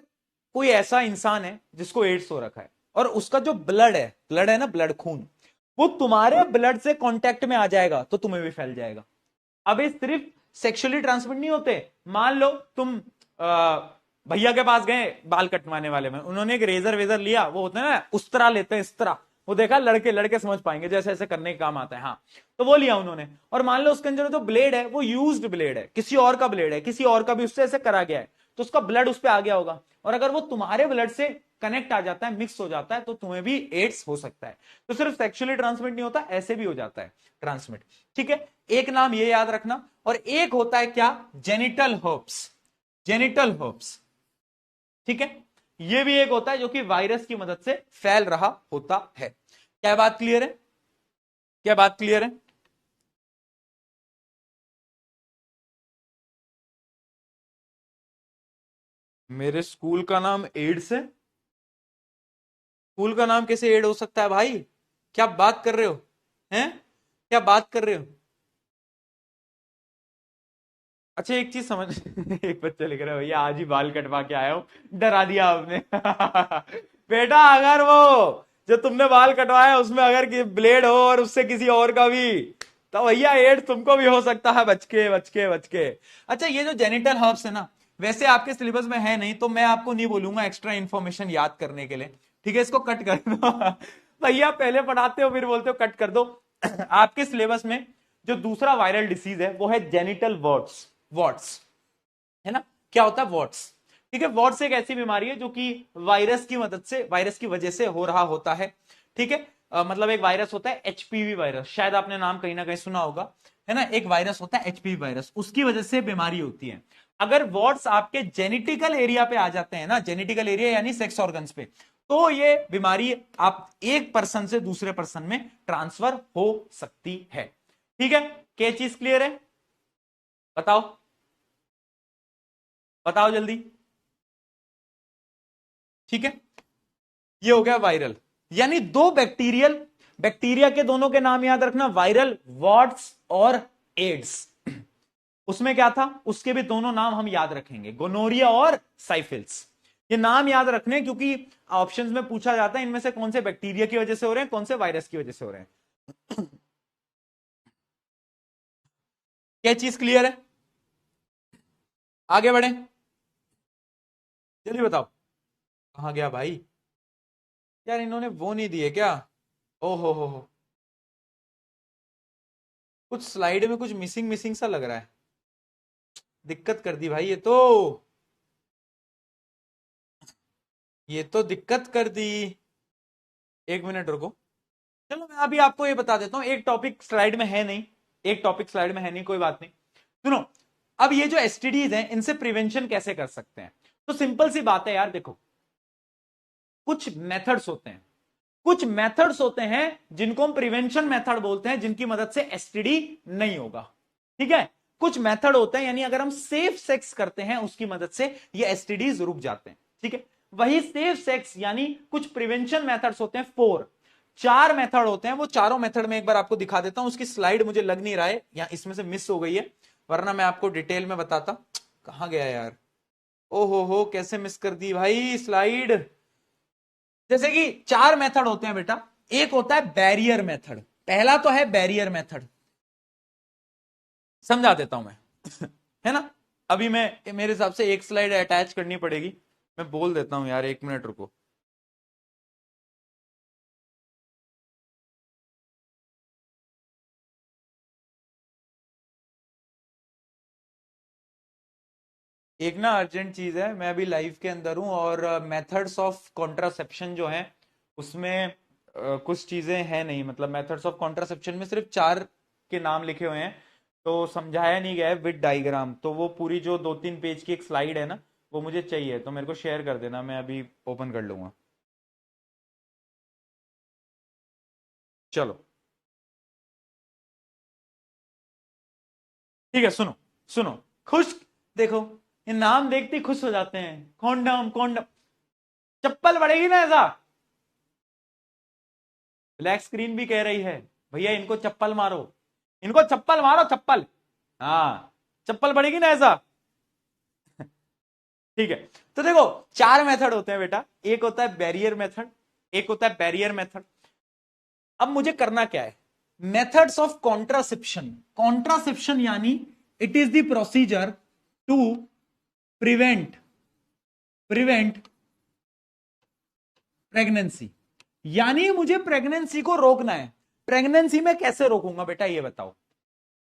[SPEAKER 1] कोई ऐसा इंसान है जिसको एड्स हो रखा है और उसका जो ब्लड है ना, ब्लड खून, वो तुम्हारे ब्लड से कांटेक्ट में आ जाएगा तो तुम्हें भी फैल जाएगा। अब ये सिर्फ सेक्सुअली ट्रांसमिट नहीं होते। मान लो तुम भैया के पास गए बाल कटवाने वाले में, उन्होंने एक रेजर वेजर लिया, वो होता है ना उस तरह लेते हैं, इस तरह। वो देखा, लड़के लड़के समझ पाएंगे, जैसे ऐसे करने का काम आता है। हाँ, तो वो लिया उन्होंने, और मान लो उसके अंदर जो ब्लेड है वो यूज्ड ब्लेड है, किसी और का ब्लेड है, किसी और का भी उससे ऐसे करा गया है, तो उसका ब्लड उस पर आ गया होगा। और अगर वो तुम्हारे ब्लड से कनेक्ट आ जाता है, मिक्स हो जाता है, तो तुम्हें भी एड्स हो सकता है। तो सिर्फ सेक्सुअली ट्रांसमिट नहीं होता, ऐसे भी हो जाता है ट्रांसमिट। ठीक है, एक नाम ये याद रखना। और एक होता है क्या? Genital herpes. Genital herpes. ठीक है, ये भी एक होता है जो कि वायरस की मदद से फैल रहा होता है। क्या बात क्लियर है? क्या बात क्लियर है? मेरे स्कूल का नाम एड्स है? स्कूल का नाम कैसे एड हो सकता है भाई? क्या बात कर रहे हो? हैं? क्या बात कर रहे हो? अच्छा एक चीज समझ एक बच्चा लिख रहा है, भैया आज ही बाल कटवा के आया हूं। डरा दिया आपने बेटा अगर वो जो तुमने बाल कटवाया उसमें अगर ब्लेड हो और उससे किसी और का भी, तो भैया एड तुमको भी हो सकता है। बच के बच के बच के। अच्छा, ये जो जेनिटल हर्ब्स है ना, वैसे आपके सिलेबस में है नहीं, तो मैं आपको नहीं बोलूंगा एक्स्ट्रा इन्फॉर्मेशन याद करने के लिए। ठीक है, इसको कट कर दो भैया पहले पढ़ाते हो फिर बोलते हो कट कर दो आपके सिलेबस में जो दूसरा वायरल डिसीज है वो है जेनिटल वॉर्ट्स। वॉट्स है ना, क्या होता है वॉट्स? ठीक है, वॉट्स एक ऐसी बीमारी है जो कि वायरस की मदद से, वायरस की वजह से हो रहा होता है। ठीक है, मतलब एक वायरस होता है एचपीवी वायरस, शायद आपने नाम कहीं ना कहीं सुना होगा, है ना। एक वायरस होता है एचपीवी वायरस, उसकी वजह से बीमारी होती है। अगर वॉट्स आपके जेनेटिकल एरिया पे आ जाते हैं ना, जेनेटिकल एरिया यानी सेक्स ऑर्गन्स पे, तो ये बीमारी आप एक पर्सन से दूसरे पर्सन में ट्रांसफर हो सकती है। ठीक है, क्या चीज क्लियर है? बताओ, बताओ जल्दी। ठीक है, ये हो गया वायरल, यानी दो बैक्टीरियल, बैक्टीरिया के दोनों के नाम याद रखना, वायरल, वॉट्स और एड्स। उसमें क्या था, उसके भी दोनों नाम हम याद रखेंगे, गोनोरिया और साइफिल्स। ये नाम याद रखने क्योंकि ऑप्शंस में पूछा जाता है इनमें से कौन से बैक्टीरिया की वजह से हो रहे हैं, कौन से वायरस की वजह से हो रहे हैं। क्या चीज क्लियर है? आगे बढ़े, जल्दी बताओ। कहां गया भाई? यार इन्होंने वो नहीं दिए क्या? ओहो हो, कुछ स्लाइड में कुछ मिसिंग मिसिंग सा लग रहा है। दिक्कत कर दी भाई, ये तो दिक्कत कर दी। एक मिनट रुको, चलो मैं अभी आपको ये बता देता हूं। एक टॉपिक स्लाइड में है नहीं, एक टॉपिक स्लाइड में है नहीं, कोई बात नहीं। सुनो, अब ये जो एसटीडीज हैं इनसे प्रिवेंशन कैसे कर सकते हैं? तो सिंपल सी बात है यार, देखो कुछ मेथड्स होते हैं, कुछ मेथड्स होते हैं जिनको हम प्रिवेंशन मेथड बोलते हैं, जिनकी मदद से एसटीडी नहीं होगा। ठीक है, कुछ मेथड होते हैं, यानी अगर हम सेफ सेक्स करते हैं उसकी मदद से ये एसटीडीज रुक जाते हैं। ठीक है, वही सेफ सेक्स यानी कुछ प्रिवेंशन मेथड्स होते हैं, फोर, चार मेथड होते हैं। वो चारों मेथड में एक बार आपको दिखा देता हूं, उसकी स्लाइड मुझे लग नहीं रहा है या इसमें से मिस हो गई है, वरना मैं आपको डिटेल में बताता। कहां गया यार? ओहो हो, कैसे मिस कर दी भाई स्लाइड। जैसे कि चार मेथड होते हैं बेटा। एक होता है बैरियर मेथड, पहला तो है बैरियर मेथड, समझा देता हूं मैं है ना। अभी मैं, मेरे हिसाब से एक स्लाइड अटैच करनी पड़ेगी, मैं बोल देता हूं यार, 1 मिनट रुको। एक ना अर्जेंट चीज है, मैं अभी लाइव के अंदर हूं और मेथड्स ऑफ कॉन्ट्रासेप्शन जो है उसमें कुछ चीजें हैं नहीं, मतलब मेथड्स ऑफ कॉन्ट्रासेप्शन में सिर्फ चार के नाम लिखे हुए हैं, तो समझाया नहीं गया है विद डायग्राम। तो वो पूरी जो 2-3 पेज की एक स्लाइड है ना, वो मुझे चाहिए, तो मेरे को शेयर कर देना, मैं अभी ओपन कर लूंगा। चलो ठीक है, सुनो सुनो। खुश, देखो, ये नाम देखते ही खुश हो जाते हैं, कॉन्डम कॉन्डम। चप्पल पड़ेगी ना ऐसा, ब्लैक स्क्रीन भी कह रही है भैया इनको चप्पल मारो, इनको चप्पल मारो, चप्पल। हाँ, चप्पल पड़ेगी ना ऐसा। ठीक है, तो देखो चार मेथड होते हैं बेटा, एक होता है बैरियर मेथड, एक होता है बैरियर मेथड। अब मुझे करना क्या है, मेथड्स ऑफ कॉन्ट्रासेप्शन। कॉन्ट्रासेप्शन यानी it is the procedure to prevent prevent pregnancy, यानी मुझे प्रेगनेंसी को रोकना है। प्रेगनेंसी में कैसे रोकूंगा बेटा, ये बताओ।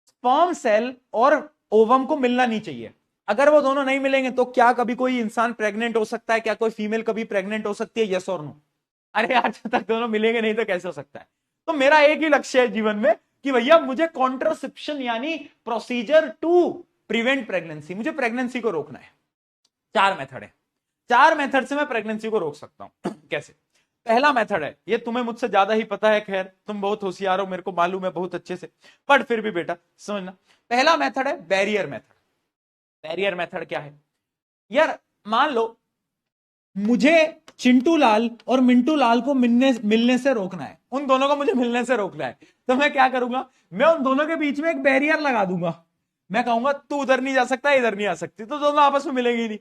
[SPEAKER 1] स्पर्म सेल और ओवम को मिलना नहीं चाहिए, अगर वो दोनों नहीं मिलेंगे तो क्या कभी कोई इंसान प्रेग्नेंट हो सकता है? क्या कोई फीमेल कभी प्रेग्नेंट हो सकती है? यस और नो? अरे यार, जब तक दोनों मिलेंगे नहीं तो कैसे हो सकता है? तो मेरा एक ही लक्ष्य है जीवन में कि भैया मुझे कॉन्ट्रासेप्शन यानी प्रोसीजर टू प्रिवेंट प्रेगनेंसी, मुझे प्रेगनेंसी को रोकना है। चार मेथड है, चार मेथड से मैं प्रेगनेंसी को रोक सकता हूं कैसे? पहला मेथड है, ये तुम्हें मुझसे ज्यादा ही पता है, खैर तुम बहुत होशियार हो, मेरे को मालूम है बहुत अच्छे से, पर फिर भी बेटा समझना। पहला मेथड है बैरियर मेथड। बैरियर मेथड क्या है यार? मान लो मुझे चिंटू लाल और मिंटू लाल को मिलने से रोकना है, उन दोनों को मुझे मिलने से रोकना है, तो मैं क्या करूंगा, मैं उन दोनों के बीच में एक बैरियर लगा दूंगा। मैं कहूंगा तू उधर नहीं जा सकता, इधर नहीं आ सकती, तो दोनों आपस में मिलेंगे ही नहीं।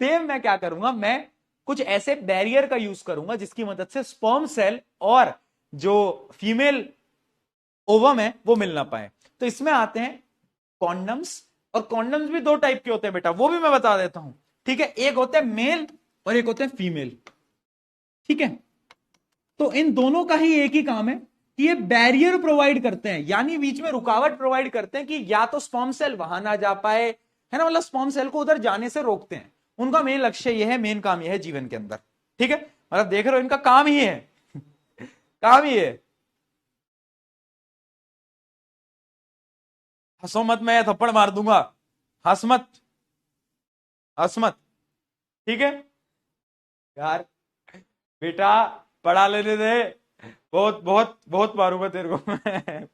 [SPEAKER 1] सेम मैं क्या करूंगा, मैं कुछ ऐसे बैरियर का यूज करूंगा जिसकी मदद से स्पर्म सेल और जो फीमेल ओवम है वो मिल ना पाए। तो इसमें आते हैं कॉन्डम्स, और कॉन्डम्स भी दो टाइप के होते हैं बेटा, वो भी मैं बता देता हूं। ठीक है, एक होते हैं मेल और एक होते हैं फीमेल। ठीक है, तो इन दोनों का ही एक ही काम है कि ये बैरियर प्रोवाइड करते हैं, यानी बीच में रुकावट प्रोवाइड करते हैं कि या तो स्पर्म सेल वहां ना जा पाए, है ना, मतलब स्पर्म सेल को उधर जाने से रोकते हैं। उनका मेन लक्ष्य यह है, मेन काम यह है जीवन के अंदर। ठीक है, मतलब देख रहे हो, इनका काम ही है काम ही है। हंसो मत, मैं थप्पड़ मार दूंगा, हंस मत, हंस मत। ठीक है यार, बेटा पढ़ा लेने दे, बहुत बहुत बहुत मारूंगा तेरे को मैं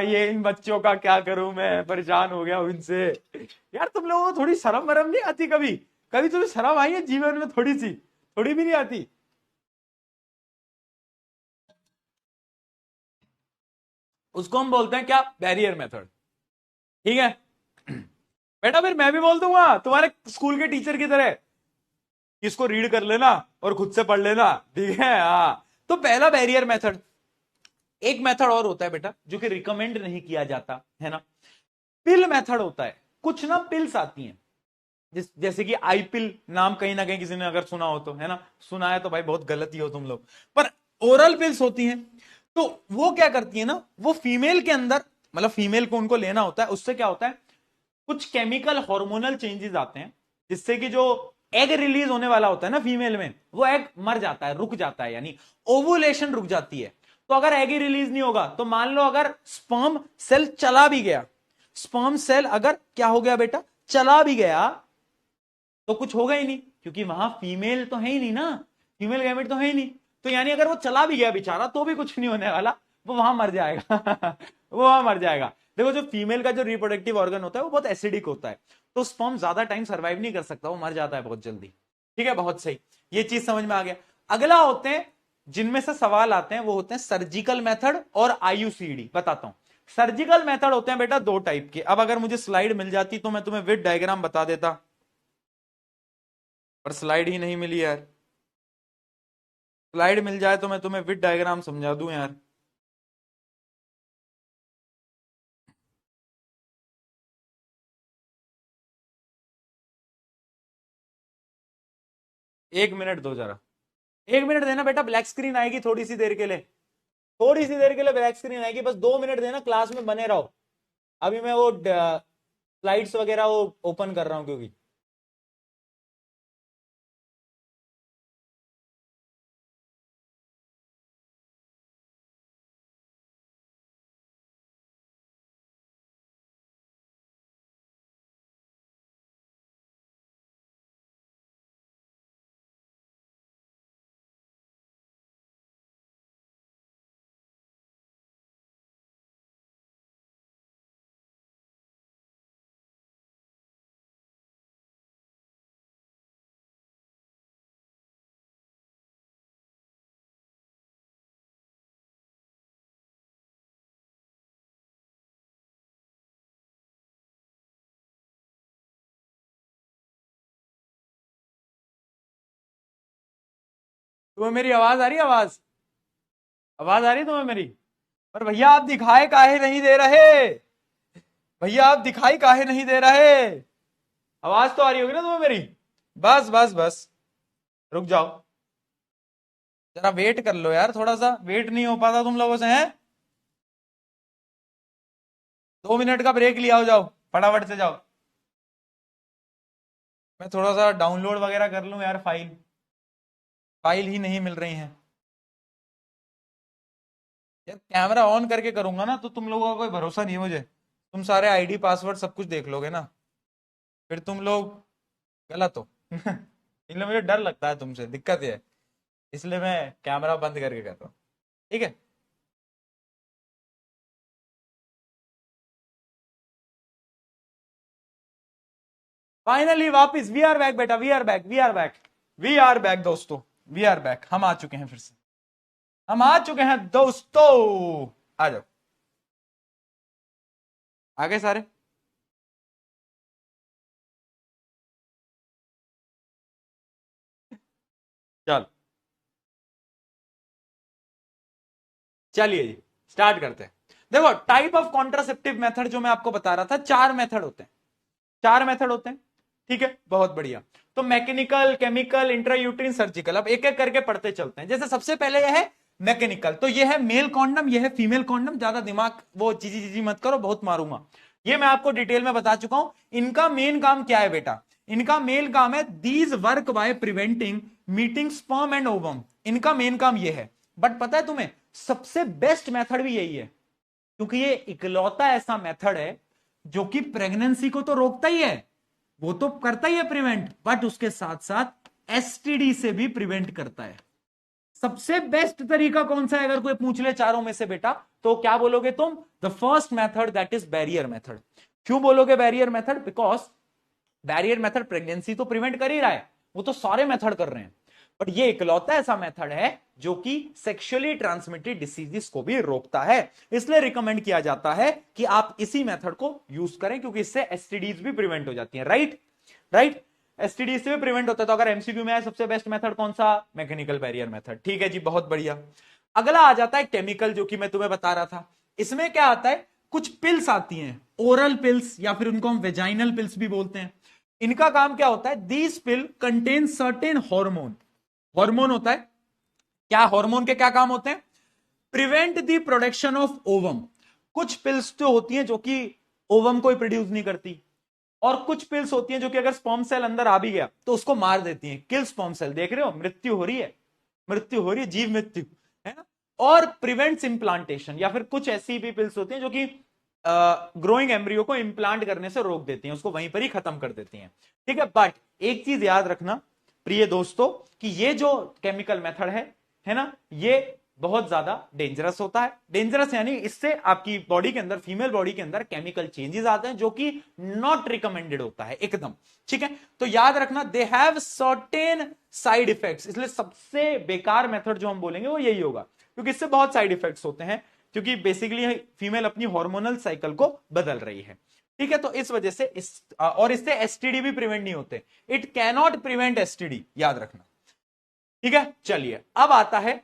[SPEAKER 1] ये इन बच्चों का क्या करूं, मैं परेशान हो गया हूं इनसे। यार तुम लोगों को थोड़ी शर्म वरम नहीं आती? कभी कभी तुम्हें शर्म आई है जीवन में? थोड़ी सी, थोड़ी भी नहीं आती? उसको हम बोलते हैं क्या, बैरियर मेथड। ठीक है बेटा, फिर मैं भी बोल दूंगा तुम्हारे स्कूल के टीचर की तरह, इसको रीड कर लेना और खुद से पढ़ लेना, ठीक है? हाँ, तो पहला बैरियर मेथड। एक मेथड और होता है बेटा जो कि रिकमेंड नहीं किया जाता, है ना, पिल मेथड होता है। कुछ ना पिल्स आती हैं, जैसे कि आई पिल, नाम कहीं ना कहीं किसी ने अगर सुना हो तो, है ना, सुना है तो भाई बहुत गलत ही हो तुम लोग, पर ओरल पिल्स होती हैं। तो वो क्या करती है ना, वो फीमेल के अंदर, मतलब फीमेल को उनको लेना होता है, उससे क्या होता है, कुछ केमिकल हार्मोनल चेंजेस आते हैं, जिससे कि जो एग रिलीज होने वाला होता है ना फीमेल में, वो एग मर जाता है, रुक जाता है, यानी ओवुलेशन रुक जाती है। तो अगर एग ही रिलीज नहीं होगा, तो मान लो अगर स्पर्म सेल चला भी गया, स्पर्म सेल अगर क्या हो गया बेटा, चला भी गया, तो कुछ होगा ही नहीं, क्योंकि वहां फीमेल तो है ही नहीं ना, फीमेल गैमेट तो है ही नहीं। तो यानी अगर वो चला भी गया बेचारा, तो भी कुछ नहीं होने वाला, वो वहां मर जाएगा वो वहां मर जाएगा। देखो, जो फीमेल का जो रिप्रोडक्टिव ऑर्गन होता है वो बहुत एसिडिक होता है, तो स्पर्म ज्यादा टाइम सर्वाइव नहीं कर सकता, वो मर जाता है बहुत जल्दी। ठीक है, बहुत सही, ये चीज समझ में आ गया। अगला होते हैं, जिनमें से सवाल आते हैं, वो होते हैं सर्जिकल मेथड और आईयूसीडी। बताता हूं, सर्जिकल मेथड होते हैं बेटा दो टाइप के। अब अगर मुझे स्लाइड मिल जाती तो मैं तुम्हें विद डायग्राम बता देता, पर स्लाइड ही नहीं मिली यार। स्लाइड मिल जाए तो मैं तुम्हें विद डायग्राम समझा दूं यार। एक मिनट दो जरा, एक मिनट देना बेटा, ब्लैक स्क्रीन आएगी थोड़ी सी देर के लिए, थोड़ी सी देर के लिए ब्लैक स्क्रीन आएगी, बस 2 मिनट देना, क्लास में बने रहो। अभी मैं वो स्लाइड्स वगैरह वो ओपन कर रहा हूं क्योंकि तुम्हें मेरी आवाज आ रही है? आवाज आवाज आ रही है तुम्हें मेरी? पर भैया आप दिखाए काहे नहीं दे रहे? भैया आप दिखाई काहे नहीं दे रहे? आवाज तो आ रही होगी ना तुम्हें मेरी? बस बस बस, रुक जाओ, जरा वेट कर लो यार, थोड़ा सा वेट नहीं हो पाता तुम लोगों से है? 2 मिनट का ब्रेक लिया हो, जाओ फटाफट से जाओ। मैं थोड़ा सा डाउनलोड वगैरह कर लूं यार, फाइल फाइल ही नहीं मिल रही हैं यार। कैमरा ऑन करके करूंगा ना तो तुम लोगों का कोई भरोसा नहीं है मुझे, तुम सारे आईडी पासवर्ड सब कुछ देख लोगे ना, फिर तुम लोग गलत हो। इसलिए मुझे डर लगता है तुमसे, दिक्कत ये है, इसलिए मैं कैमरा बंद करके कर रहा हूँ। ठीक है, फाइनली वापस वी आर बैक बेटा, we are back, we are back, we are back दोस्तों, वी आर बैक, हम आ चुके हैं फिर से, हम आ चुके हैं दोस्तों। आ जाओ, आगे सारे। चल, चलिए जी स्टार्ट करते हैं। देखो टाइप ऑफ कॉन्ट्रासेप्टिव मेथड जो मैं आपको बता रहा था, चार मेथड होते हैं, चार मेथड होते हैं। ठीक है, बहुत बढ़िया। तो मैकेनिकल, केमिकल, इंट्रायूट्रिन, सर्जिकल, अब एक एक करके पढ़ते चलते हैं। जैसे सबसे पहले यह है मैकेनिकल, तो यह है मेल कॉन्डम, यह है फीमेल कॉन्डम, ज्यादा दिमाग वो चीजी चीजी मत करो, बहुत मारूंगा। ये मैं आपको डिटेल में बता चुका हूं। इनका मेन काम क्या है बेटा? इनका मेन काम है these work by preventing meeting sperm and ovum, इनका मेन काम यह है। बट पता है तुम्हें, सबसे बेस्ट मेथड भी यही है, क्योंकि ये इकलौता ऐसा मेथड है जो कि प्रेगनेंसी को तो रोकता ही है, वो तो करता ही है प्रिवेंट, बट उसके साथ साथ एसटीडी से भी प्रिवेंट करता है। सबसे बेस्ट तरीका कौन सा है अगर कोई पूछ ले चारों में से बेटा, तो क्या बोलोगे तुम? The first method, that is barrier method. क्यों बोलोगे barrier method? Because barrier method pregnancy तो प्रिवेंट कर ही रहा है, वो तो सारे मेथड कर रहे हैं, बट ये इकलौता ऐसा मेथड है जो कि सेक्सुअली ट्रांसमिटेड डिसीजेस को भी रोकता है। इसलिए रिकमेंड किया जाता है कि आप इसी मेथड को यूज करें, क्योंकि इससे एसटीडीज भी प्रिवेंट हो जाती हैं। राइट राइट, एसटीडी से भी प्रिवेंट होता है। तो अगर एमसीक्यू में है सबसे बेस्ट मेथड कौन सा? Mechanical barrier method. ठीक है जी, बहुत बढ़िया। अगला आ जाता है केमिकल, जो कि मैं तुम्हें बता रहा था। इसमें क्या आता है, कुछ पिल्स आती हैं, ओरल पिल्स, या फिर उनको हम वेजाइनल पिल्स भी बोलते हैं। इनका काम क्या होता है? These pill contain certain hormone, hormone होता है। क्या हार्मोन के क्या काम होते हैं? Prevent the production of ovum. कुछ पिल्स तो होती हैं जो कि ओवम को प्रोड्यूस नहीं करती, और कुछ पिल्स होती हैं जो कि अगर स्पर्म सेल अंदर आ भी गया तो उसको मार देती हैं, किल स्पर्म सेल। देख रहे हो, मृत्यु हो रही है, मृत्यु हो रही है, जीव मृत्यु, है ना। और प्रिवेंट्स इंप्लांटेशन, या फिर कुछ ऐसी भी पिल्स होती हैं जो कि ग्रोइंग एम्ब्रियो को इंप्लांट करने से रोक देती हैं, उसको वहीं पर ही खत्म कर देती हैं। ठीक है, बट एक चीज याद रखना प्रिय दोस्तों, कि ये जो केमिकल मेथड है ना, ये बहुत ज्यादा डेंजरस होता है। डेंजरस यानी इससे आपकी बॉडी के अंदर, फीमेल बॉडी के अंदर केमिकल चेंजेस आते हैं, जो कि नॉट रिकमेंडेड होता है एकदम। ठीक है, तो याद रखना, they have certain side effects. इसलिए सबसे बेकार मेथड जो हम बोलेंगे वो यही होगा, क्योंकि इससे बहुत साइड इफेक्ट्स होते हैं, क्योंकि बेसिकली फीमेल अपनी हार्मोनल साइकिल को बदल रही है। ठीक है, तो इस वजह से और इससे एसटीडी भी प्रिवेंट नहीं होते। इट कैनॉट प्रिवेंट एसटीडी, याद रखना। ठीक है, चलिए अब आता है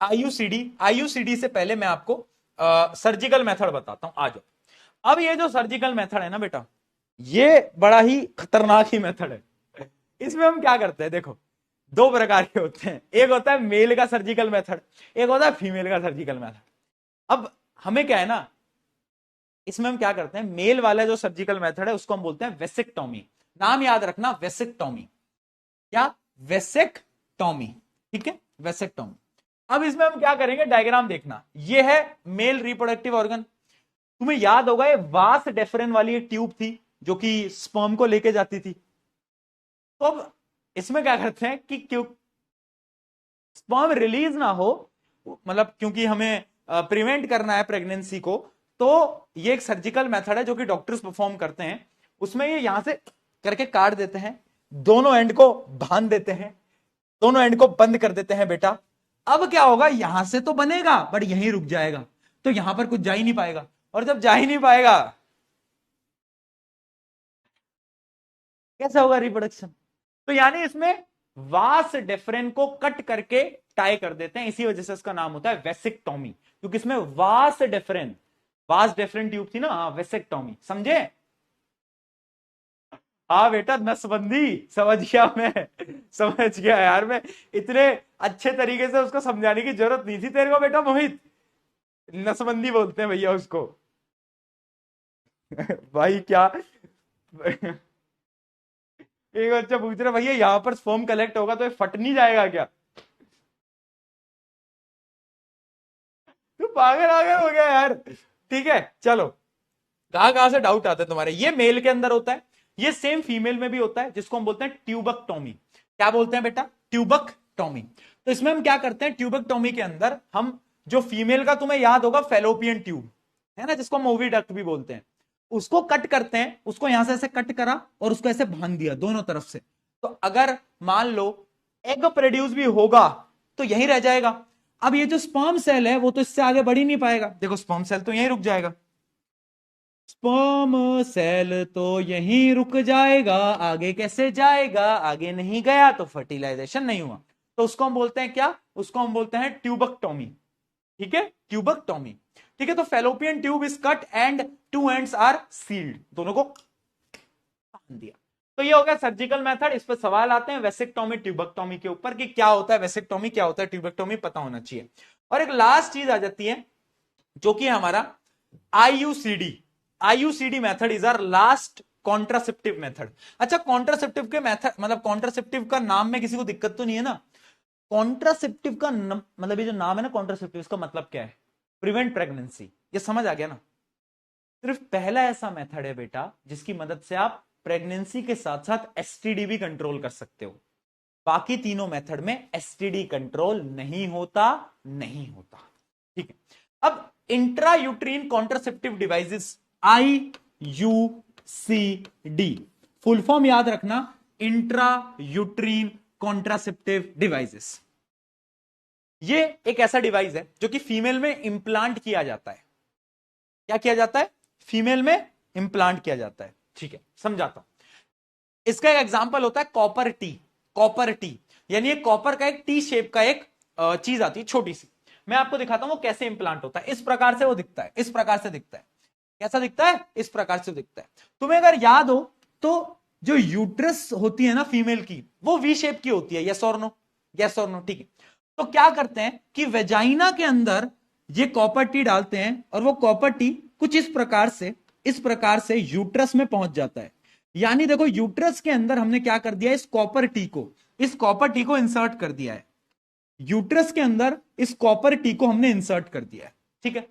[SPEAKER 1] आईयूसीडी। आईयूसीडी से पहले मैं आपको सर्जिकल मेथड बताता हूं, आ जाओ। अब ये जो सर्जिकल मेथड है ना बेटा, ये बड़ा ही खतरनाक ही मेथड है। इसमें हम क्या करते हैं, देखो दो प्रकार के होते हैं, एक होता है मेल का सर्जिकल मेथड, एक होता है फीमेल का सर्जिकल मेथड। अब हमें क्या है ना, इसमें हम क्या करते हैं, मेल वाला जो सर्जिकल मेथड है उसको हम बोलते हैं वेसेक्टोमी। नाम याद रखना, वेसेक्टोमी, क्या, वेसेक्टोमी, ठीक है, वेसेक्टोमी। अब इसमें हम क्या करेंगे, डायग्राम देखना, ये है मेल रिप्रोडक्टिव ऑर्गन। तुम्हें याद होगा ये वास डेफरेन वाली एक ट्यूब थी जो कि स्पर्म को लेके जाती थी। तो अब इसमें क्या करते हैं कि क्यों स्पर्म रिलीज ना हो, मतलब क्योंकि हमें प्रिवेंट करना है प्रेगनेंसी को, तो ये एक सर्जिकल मेथड है जो कि डॉक्टर्स परफॉर्म करते हैं। उसमें ये यहां से करके काट देते हैं, दोनों एंड को बांध देते हैं, दोनों एंड को बंद कर देते हैं बेटा। अब क्या होगा, यहां से तो बनेगा बट यहीं रुक जाएगा, तो यहां पर कुछ जा ही नहीं पाएगा, और जब जा ही नहीं पाएगा कैसा होगा रिप्रोडक्शन। तो यानी इसमें वास डेफरेन को कट करके टाई कर देते हैं, इसी वजह से इसका नाम होता है वेसेक्टोमी, क्योंकि इसमें वास डेफरेन ट्यूब थी ना, हाँ वेसेक्टोमी, समझे। हाँ बेटा, नसबंदी समझ गया मैं, समझ गया यार, मैं इतने अच्छे तरीके से उसको समझाने की जरूरत नहीं थी तेरे को बेटा मोहित, नसबंदी बोलते हैं भैया उसको। भाई क्या एक बच्चा पूछ रहा भैया यहां पर स्पर्म कलेक्ट होगा तो ये फट नहीं जाएगा क्या, तू पागल आगल हो गया यार। ठीक है चलो, कहां कहां से डाउट आते हैं तुम्हारे, ये मेल के अंदर होता है, ये सेम फीमेल में भी होता है, जिसको हम बोलते हैं ट्यूबकटोमी। क्या बोलते हैं बेटा, ट्यूबकटोमी। तो इसमें हम क्या करते हैं, ट्यूबकटोमी के अंदर हम जो फीमेल का तुम्हें याद होगा फेलोपियन ट्यूब है ना, जिसको हम ओवी डक्ट भी बोलते हैं, उसको कट करते हैं, उसको यहां से ऐसे कट करा और उसको ऐसे बांध दिया दोनों तरफ से। तो अगर मान लो एग प्रोड्यूस भी होगा तो यहीं रह जाएगा। अब ये जो स्पर्म सेल है वो तो इससे आगे बढ़ ही नहीं पाएगा, देखो स्पर्म सेल तो यहीं रुक जाएगा, स्पर्म सेल तो यहीं रुक जाएगा, आगे कैसे जाएगा, आगे नहीं गया तो फर्टिलाइजेशन नहीं हुआ, तो उसको हम बोलते हैं क्या, उसको हम बोलते हैं ट्यूबकटोमी। ठीक है, ट्यूबकटोमी। ठीक है, तो fallopian tube is cut and two ends are sealed, दोनों को बांध दिया। तो ये हो गया सर्जिकल मेथड। इस पर सवाल आते हैं वेसेक्टोमी ट्यूबकटोमी के ऊपर कि क्या होता है वेसेक्टोमी, क्या होता है ट्यूबकटोमी, पता होना चाहिए। और एक लास्ट चीज आ जाती है जो कि हमारा IUCD. IUCD method is our last contraceptive method. अच्छा, कॉन्ट्रासेप्टिव के मेथड मतलब कॉन्ट्रासेप्टिव का नाम में किसी को दिक्कत तो नहीं है ना, कॉन्ट्रासेप्टिव का मतलब ये जो नाम है ना कॉन्ट्रासेप्टिव, इसका मतलब क्या है, प्रिवेंट प्रेगनेंसी, ये समझ आ गया ना। सिर्फ पहला ऐसा मेथड है बेटा जिसकी मदद से आप प्रेगनेंसी के साथ साथ एसटीडी भी कंट्रोल कर सकते हो, बाकी तीनों मेथड में एसटीडी कंट्रोल नहीं होता, नहीं होता। ठीक है, अब intra uterine contraceptive devices, IUCD, full form याद रखना, इंट्रा यूट्रीन कॉन्ट्रासेप्टिव डिवाइसेस। ये एक ऐसा डिवाइस है जो कि फीमेल में इंप्लांट किया जाता है। क्या किया जाता है, फीमेल में इंप्लांट किया जाता है। ठीक है, समझाता हूं। इसका एक एग्जांपल होता है कॉपर टी। कॉपर टी यानी एक कॉपर का एक टी शेप का एक चीज आती है छोटी सी, मैं आपको दिखाता हूं वो कैसे इंप्लांट होता है। इस प्रकार से वो दिखता है, इस प्रकार से दिखता है। कैसा दिखता है, इस प्रकार से दिखता है। तुम्हें अगर याद हो तो जो यूट्रस होती है ना फीमेल की, वो वी शेप की होती है, यस और नो, यस और नो। ठीक है, तो क्या करते हैं कि वेजाइना के अंदर ये कॉपर टी डालते हैं और वो कॉपर टी कुछ इस प्रकार से यूट्रस में पहुंच जाता है। यानी देखो यूट्रस के अंदर हमने क्या कर दिया, इस कॉपर टी को इंसर्ट कर दिया है, यूट्रस के अंदर इस कॉपर टी को हमने इंसर्ट कर दिया है। ठीक है,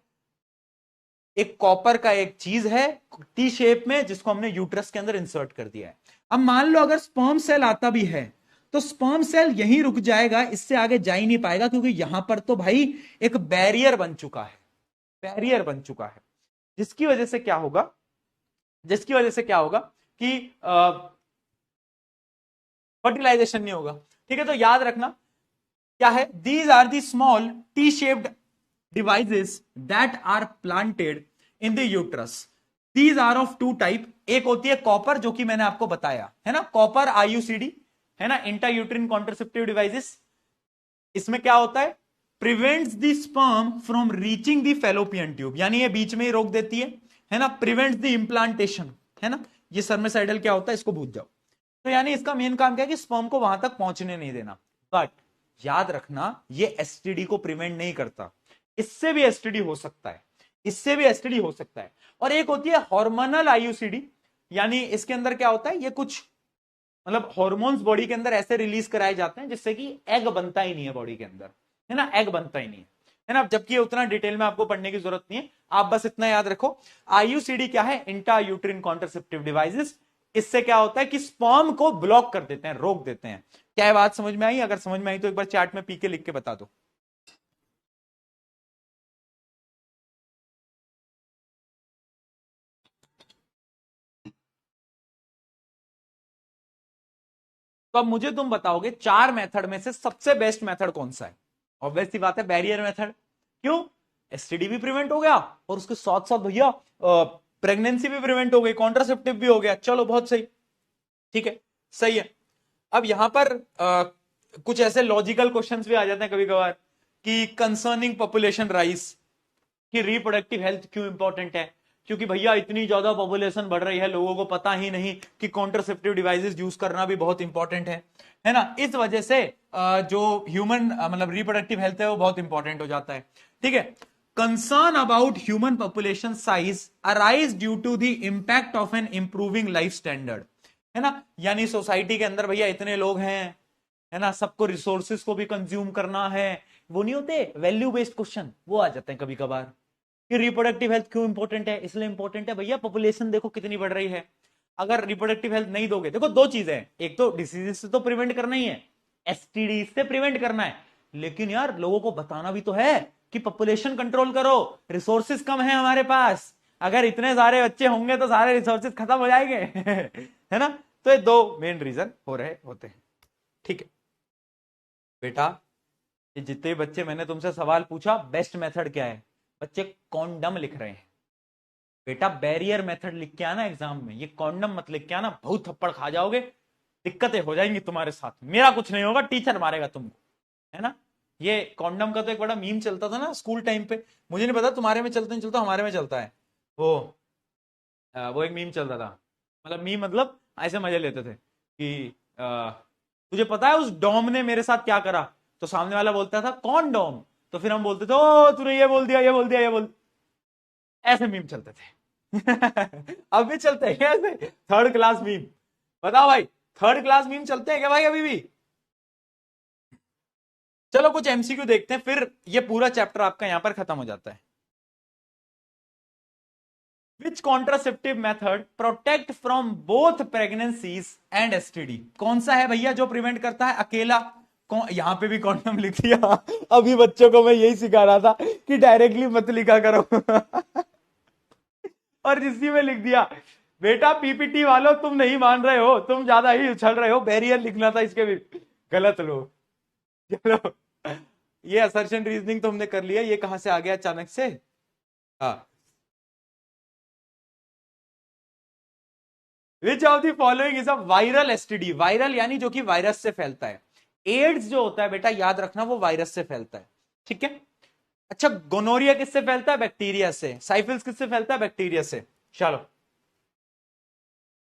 [SPEAKER 1] एक कॉपर का एक चीज है टी शेप में जिसको हमने यूट्रस के अंदर इंसर्ट कर दिया है। अब मान लो अगर स्पर्म सेल आता भी है तो स्पर्म सेल यहीं रुक जाएगा, इससे आगे जा ही नहीं पाएगा, क्योंकि यहां पर तो भाई एक बैरियर बन चुका है, बैरियर बन चुका है, जिसकी वजह से क्या होगा, जिसकी वजह से क्या होगा कि फर्टिलाइजेशन नहीं होगा। ठीक है, तो याद रखना क्या है, these are the small T shaped devices that are planted in the uterus. These are of two type, एक होती है कॉपर जो कि मैंने आपको बताया है ना, कॉपर IUCD है ना, इंट्रा यूट्रिन कॉन्ट्रासेप्टिव डिवाइसेस, इसमें क्या होता है, prevents the sperm from reaching the fallopian tube, यानी ये बीच में ही रोक देती है ना, प्रिवेंट्स द इम्प्लांटेशन, है ना, ये सर्मेसाइडल क्या होता है इसको भूल जाओ। तो यानी इसका मेन काम क्या है कि स्पर्म को वहां तक पहुंचने नहीं देना। बट याद रखना ये एसटीडी को प्रिवेंट नहीं करता, इससे भी एसटीडी हो सकता है, इससे भी एसटीडी हो सकता है। और एक होती है हार्मोनल आईयूसीडी, यानी इसके अंदर क्या होता है, ये कुछ मतलब हॉर्मोन्स बॉडी के अंदर ऐसे रिलीज कराए जाते हैं जिससे कि एग बनता ही नहीं है बॉडी के अंदर, है ना, एग बनता ही नहीं है ना। जबकि ये उतना डिटेल में आपको पढ़ने की जरूरत नहीं है, आप बस इतना याद रखो आईयूसीडी क्या है, इंट्रा यूट्रिन कॉन्ट्रासेप्टिव डिवाइसेस। इससे क्या होता है कि स्पर्म को ब्लॉक कर देते हैं, रोक देते हैं। क्या बात समझ में आई? अगर समझ में आई तो एक बार चैट में पीके लिख के बता दो। तो अब मुझे तुम बताओगे चार मेथड में से सबसे बेस्ट मेथड कौन सा है? ऑब्वियस सी बात है बैरियर मेथड। क्यों? एसटीडी भी प्रिवेंट हो गया और उसके साथ साथ भैया प्रेगनेंसी भी प्रिवेंट हो गई, कॉन्ट्रासेप्टिव भी हो गया। चलो बहुत सही, ठीक है, सही है। अब यहां पर कुछ ऐसे लॉजिकल क्वेश्चंस भी आ जाते हैं कभी कभार कि कंसर्निंग पॉपुलेशन राइज, कि रिप्रोडक्टिव हेल्थ क्यों इंपॉर्टेंट है? क्योंकि भैया इतनी ज्यादा पॉपुलेशन बढ़ रही है, लोगों को पता ही नहीं कि कॉन्ट्रासेप्टिव डिवाइसेस यूज करना भी बहुत इंपॉर्टेंट है ना। इस वजह से जो ह्यूमन मतलब रिप्रोडक्टिव हेल्थ है वो बहुत इंपॉर्टेंट हो जाता है, ठीक है। Concern about human population size arise due to the impact of an improving life standard, है ना। यानी सोसाइटी के अंदर भैया इतने लोग हैं, है ना, सबको रिसोर्सेज को भी कंज्यूम करना है, वो नहीं होते वैल्यू बेस्ड क्वेश्चन, वो आ जाते हैं कभी कभार कि रिप्रोडक्टिव हेल्थ क्यों इंपॉर्टेंट है? इसलिए इंपॉर्टेंट है भैया पॉपुलेशन देखो कितनी बढ़ रही है। अगर रिप्रोडक्टिव हेल्थ नहीं दोगे, देखो दो चीजें हैं, एक तो डिसीजेस से तो प्रिवेंट करना ही है, एसटीडी से प्रिवेंट करना है, लेकिन यार लोगों को बताना भी तो है कि पॉपुलेशन कंट्रोल करो, रिसोर्सेज कम है हमारे पास, अगर इतने सारे बच्चे होंगे तो सारे रिसोर्सेज खत्म हो जाएंगे है ना। तो ये दो मेन रीजन हो रहे होते हैं, ठीक है बेटा। ये जितने बच्चे मैंने तुमसे सवाल पूछा बेस्ट मेथड क्या है, बच्चे कॉन्डम लिख रहे हैं। बेटा बैरियर मेथड लिख के आना एग्जाम में, ये कॉन्डम मत लिख के आना, बहुत थप्पड़ खा जाओगे, दिक्कतें हो जाएंगी तुम्हारे साथ, मेरा कुछ नहीं होगा, टीचर मारेगा तुमको, है ना। ये कॉन्डम का तो एक बड़ा मीम चलता था ना स्कूल टाइम पे, मुझे नहीं पता तुम्हारे में चलता नहीं चलता, हमारे में चलता है वो एक मीम चलता था, मतलब मीम मतलब ऐसे मजे लेते थे कि तुझे पता है उस डॉम ने मेरे साथ क्या करा? तो सामने वाला बोलता था कौन डॉम? तो फिर हम बोलते थे ओ तूने ये बोल दिया, ये बोल दिया, ये बोल, ऐसे मीम चलते थे अब भी चलते हैं ऐसे थर्ड क्लास मीम? बताओ भाई, थर्ड क्लास मीम चलते हैं क्या भाई अभी भी? चलो कुछ एमसीक्यू देखते हैं, फिर ये पूरा चैप्टर आपका यहां पर खत्म हो जाता है। Which contraceptive method protect from both pregnancies and STD? कौन सा है भैया जो प्रिवेंट करता है अकेला? यहां पे भी कॉन्डम लिख दिया अभी बच्चों को मैं यही सिखा रहा था कि डायरेक्टली मत लिखा करो और इसी में लिख दिया। बेटा पीपीटी वालों तुम नहीं मान रहे हो, तुम ज्यादा ही उछल रहे हो, बैरियर लिखना था इसके भी, गलत लोग। चलो ये असर्शन रीजनिंग तो हमने कर लिया, ये कहां से आ गया अचानक से? हाँ, विच of the following is a viral STD? Viral यानी जो कि वायरस से फैलता है। एड्स जो होता है बेटा याद रखना वो वायरस से फैलता है, ठीक है। अच्छा गोनोरिया किससे फैलता है? बैक्टीरिया से। साइफिल्स किससे फैलता है? बैक्टीरिया से। चलो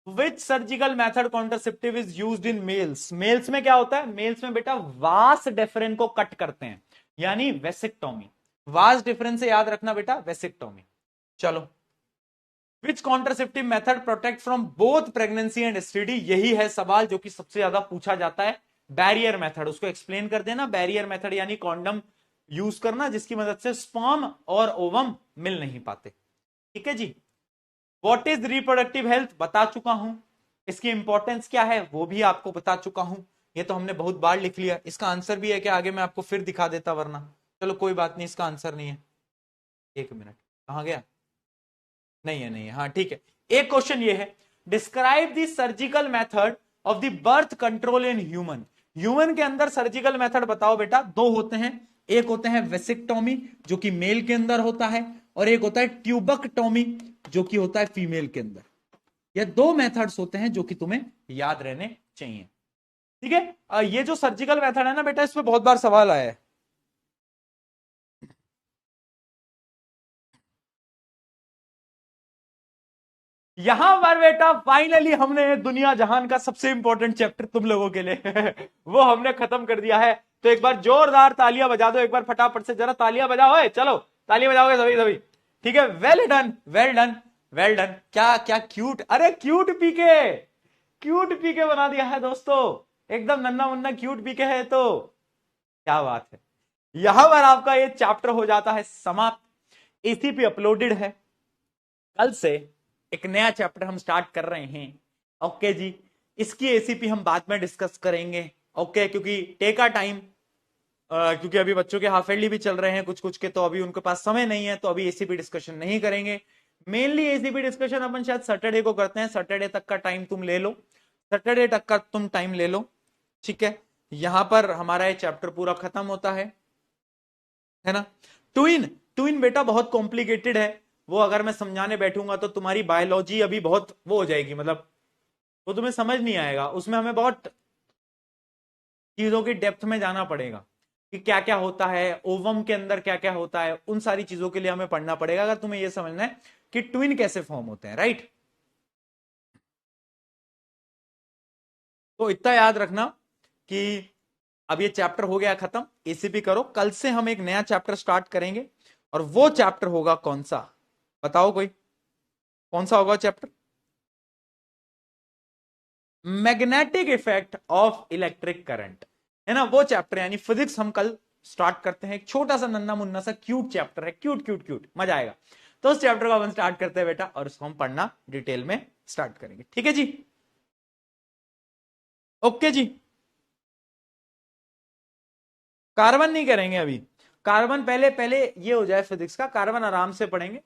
[SPEAKER 1] which surgical method contraceptive is used in males? Males में क्या होता है? मेल्स में बेटा वास डिफरेंस को कट करते हैं, यानी वेसिक्टोमी। वास डिफरेंस से याद रखना बेटा वेसिक्टोमी। चलो which contraceptive method protect from both pregnancy and STD? यही है सवाल जो कि सबसे ज्यादा पूछा जाता है। बैरियर मेथड, उसको एक्सप्लेन कर देना। बैरियर मेथड यानी कॉन्डम यूज करना जिसकी मदद से स्पर्म और ओवम मिल नहीं पाते, ठीक है जी। व्हाट इज रिप्रोडक्टिव हेल्थ बता चुका हूं, इसकी इंपॉर्टेंस क्या है वो भी आपको बता चुका हूं, ये तो हमने बहुत बार लिख लिया। इसका आंसर भी है कि आगे मैं आपको फिर दिखा देता वरना, चलो कोई बात नहीं, इसका आंसर नहीं है। एक मिनट, कहां गया? नहीं है, नहीं है, हाँ ठीक है। एक क्वेश्चन ये है, describe the surgical method of the birth control in human. Human के अंदर सर्जिकल मेथड बताओ बेटा। दो होते हैं, एक होते हैं वेसिक्टोमी जो कि मेल के अंदर होता है, और एक होता है ट्यूबकटोमी जो कि होता है फीमेल के अंदर। ये दो मेथड्स होते हैं जो कि तुम्हें याद रहने चाहिए। ठीक है। ये जो सर्जिकल मेथड है ना बेटा, इस पे बहुत बार सवाल आया है। यहां पर बेटा फाइनली हमने दुनिया जहान का सबसे इंपॉर्टेंट चैप्टर तुम लोगों के लिए वो हमने खत्म कर दिया है। तो एक बार जोरदार तालियां बजा दो, एक बार फटाफट से जरा तालियां बजाओ। चलो तालियां बजाओगे सभी सभी, ठीक है। Well done well done well done. क्या क्या क्यूट, अरे क्यूट पीके, क्यूट पीके बना दिया है दोस्तों, एकदम नन्ना मुन्ना क्यूट पीके है। तो क्या बात है, यहां पर आपका ये चैप्टर हो जाता है समाप्त। एसीपी अपलोडेड है। कल से एक नया चैप्टर हम स्टार्ट कर रहे हैं। ओके जी, इसकी एसीपी हम बाद में डिस्कस करेंगे। ओके, क्योंकि टेक आ टाइम, क्योंकि अभी बच्चों के हाफ ईयरली भी चल रहे हैं कुछ कुछ के, तो अभी उनके पास समय नहीं है, तो अभी एसीपी डिस्कशन नहीं करेंगे। मेनली एसीपी डिस्कशन अपन शायद सैटरडे को करते हैं। सैटरडे तक का टाइम तुम ले लो, सैटरडे तक का तुम टाइम ले लो, ठीक है। यहां पर हमारा ये चैप्टर पूरा खत्म होता है ना। ट्विन, ट्विन बेटा बहुत कॉम्प्लिकेटेड है। वो अगर मैं समझाने बैठूंगा तो तुम्हारी बायोलॉजी अभी बहुत वो हो जाएगी, मतलब वो तुम्हें समझ नहीं आएगा। उसमें हमें बहुत चीजों की डेप्थ में जाना पड़ेगा कि क्या क्या होता है, ओवम के अंदर क्या क्या होता है, उन सारी चीजों के लिए हमें पढ़ना पड़ेगा अगर तुम्हें यह समझना है कि ट्विन कैसे फॉर्म होते हैं, राइट। तो इतना याद रखना कि अब ये चैप्टर हो गया खत्म। एसीपी करो, कल से हम एक नया चैप्टर स्टार्ट करेंगे, और वो चैप्टर होगा कौन सा, बताओ कोई, कौन सा होगा chapter? Magnetic effect of electric current, है ना, वो चैप्टर, यानी फिजिक्स हम कल स्टार्ट करते हैं। एक छोटा सा नन्ना मुन्ना सा क्यूट चैप्टर है, क्यूट क्यूट क्यूट, मजा आएगा। तो उस चैप्टर को हम स्टार्ट करते हैं बेटा, और उसको हम पढ़ना डिटेल में स्टार्ट करेंगे, ठीक है जी। ओके जी। कार्बन नहीं करेंगे अभी, कार्बन पहले पहले ये हो जाए फिजिक्स का, कार्बन आराम से पढ़ेंगे।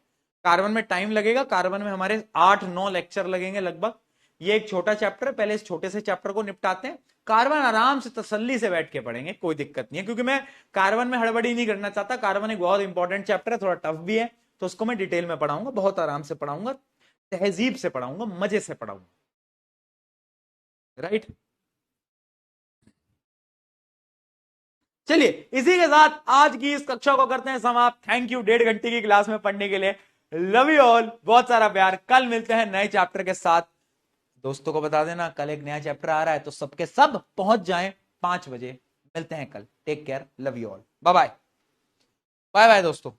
[SPEAKER 1] कार्बन में टाइम लगेगा, कार्बन में हमारे 8-9 लेक्चर लगेंगे लगभग। ये एक छोटा चैप्टर है, पहले इस छोटे से चैप्टर को निपटाते हैं। कार्बन आराम से तसल्ली से बैठ के पढ़ेंगे, कोई दिक्कत नहीं है, क्योंकि मैं कार्बन में हड़बड़ी नहीं करना चाहता। कार्बन एक बहुत इंपॉर्टेंट चैप्टर है, थोड़ा टफ भी है, तो उसको मैं डिटेल में पढ़ाऊंगा, बहुत आराम से पढ़ाऊंगा, तहजीब से पढ़ाऊंगा, मजे से पढ़ाऊंगा, राइट। चलिए इसी के साथ आज की इस कक्षा को करते हैं समाप्त। थैंक यू 1.5 घंटे की क्लास में पढ़ने के लिए। लव यू ऑल, बहुत सारा प्यार। कल मिलते हैं नए चैप्टर के साथ। दोस्तों को बता देना कल एक नया चैप्टर आ रहा है, तो सबके सब पहुंच जाएं 5 बजे। मिलते हैं कल, take care, love you all, bye bye, bye bye दोस्तों।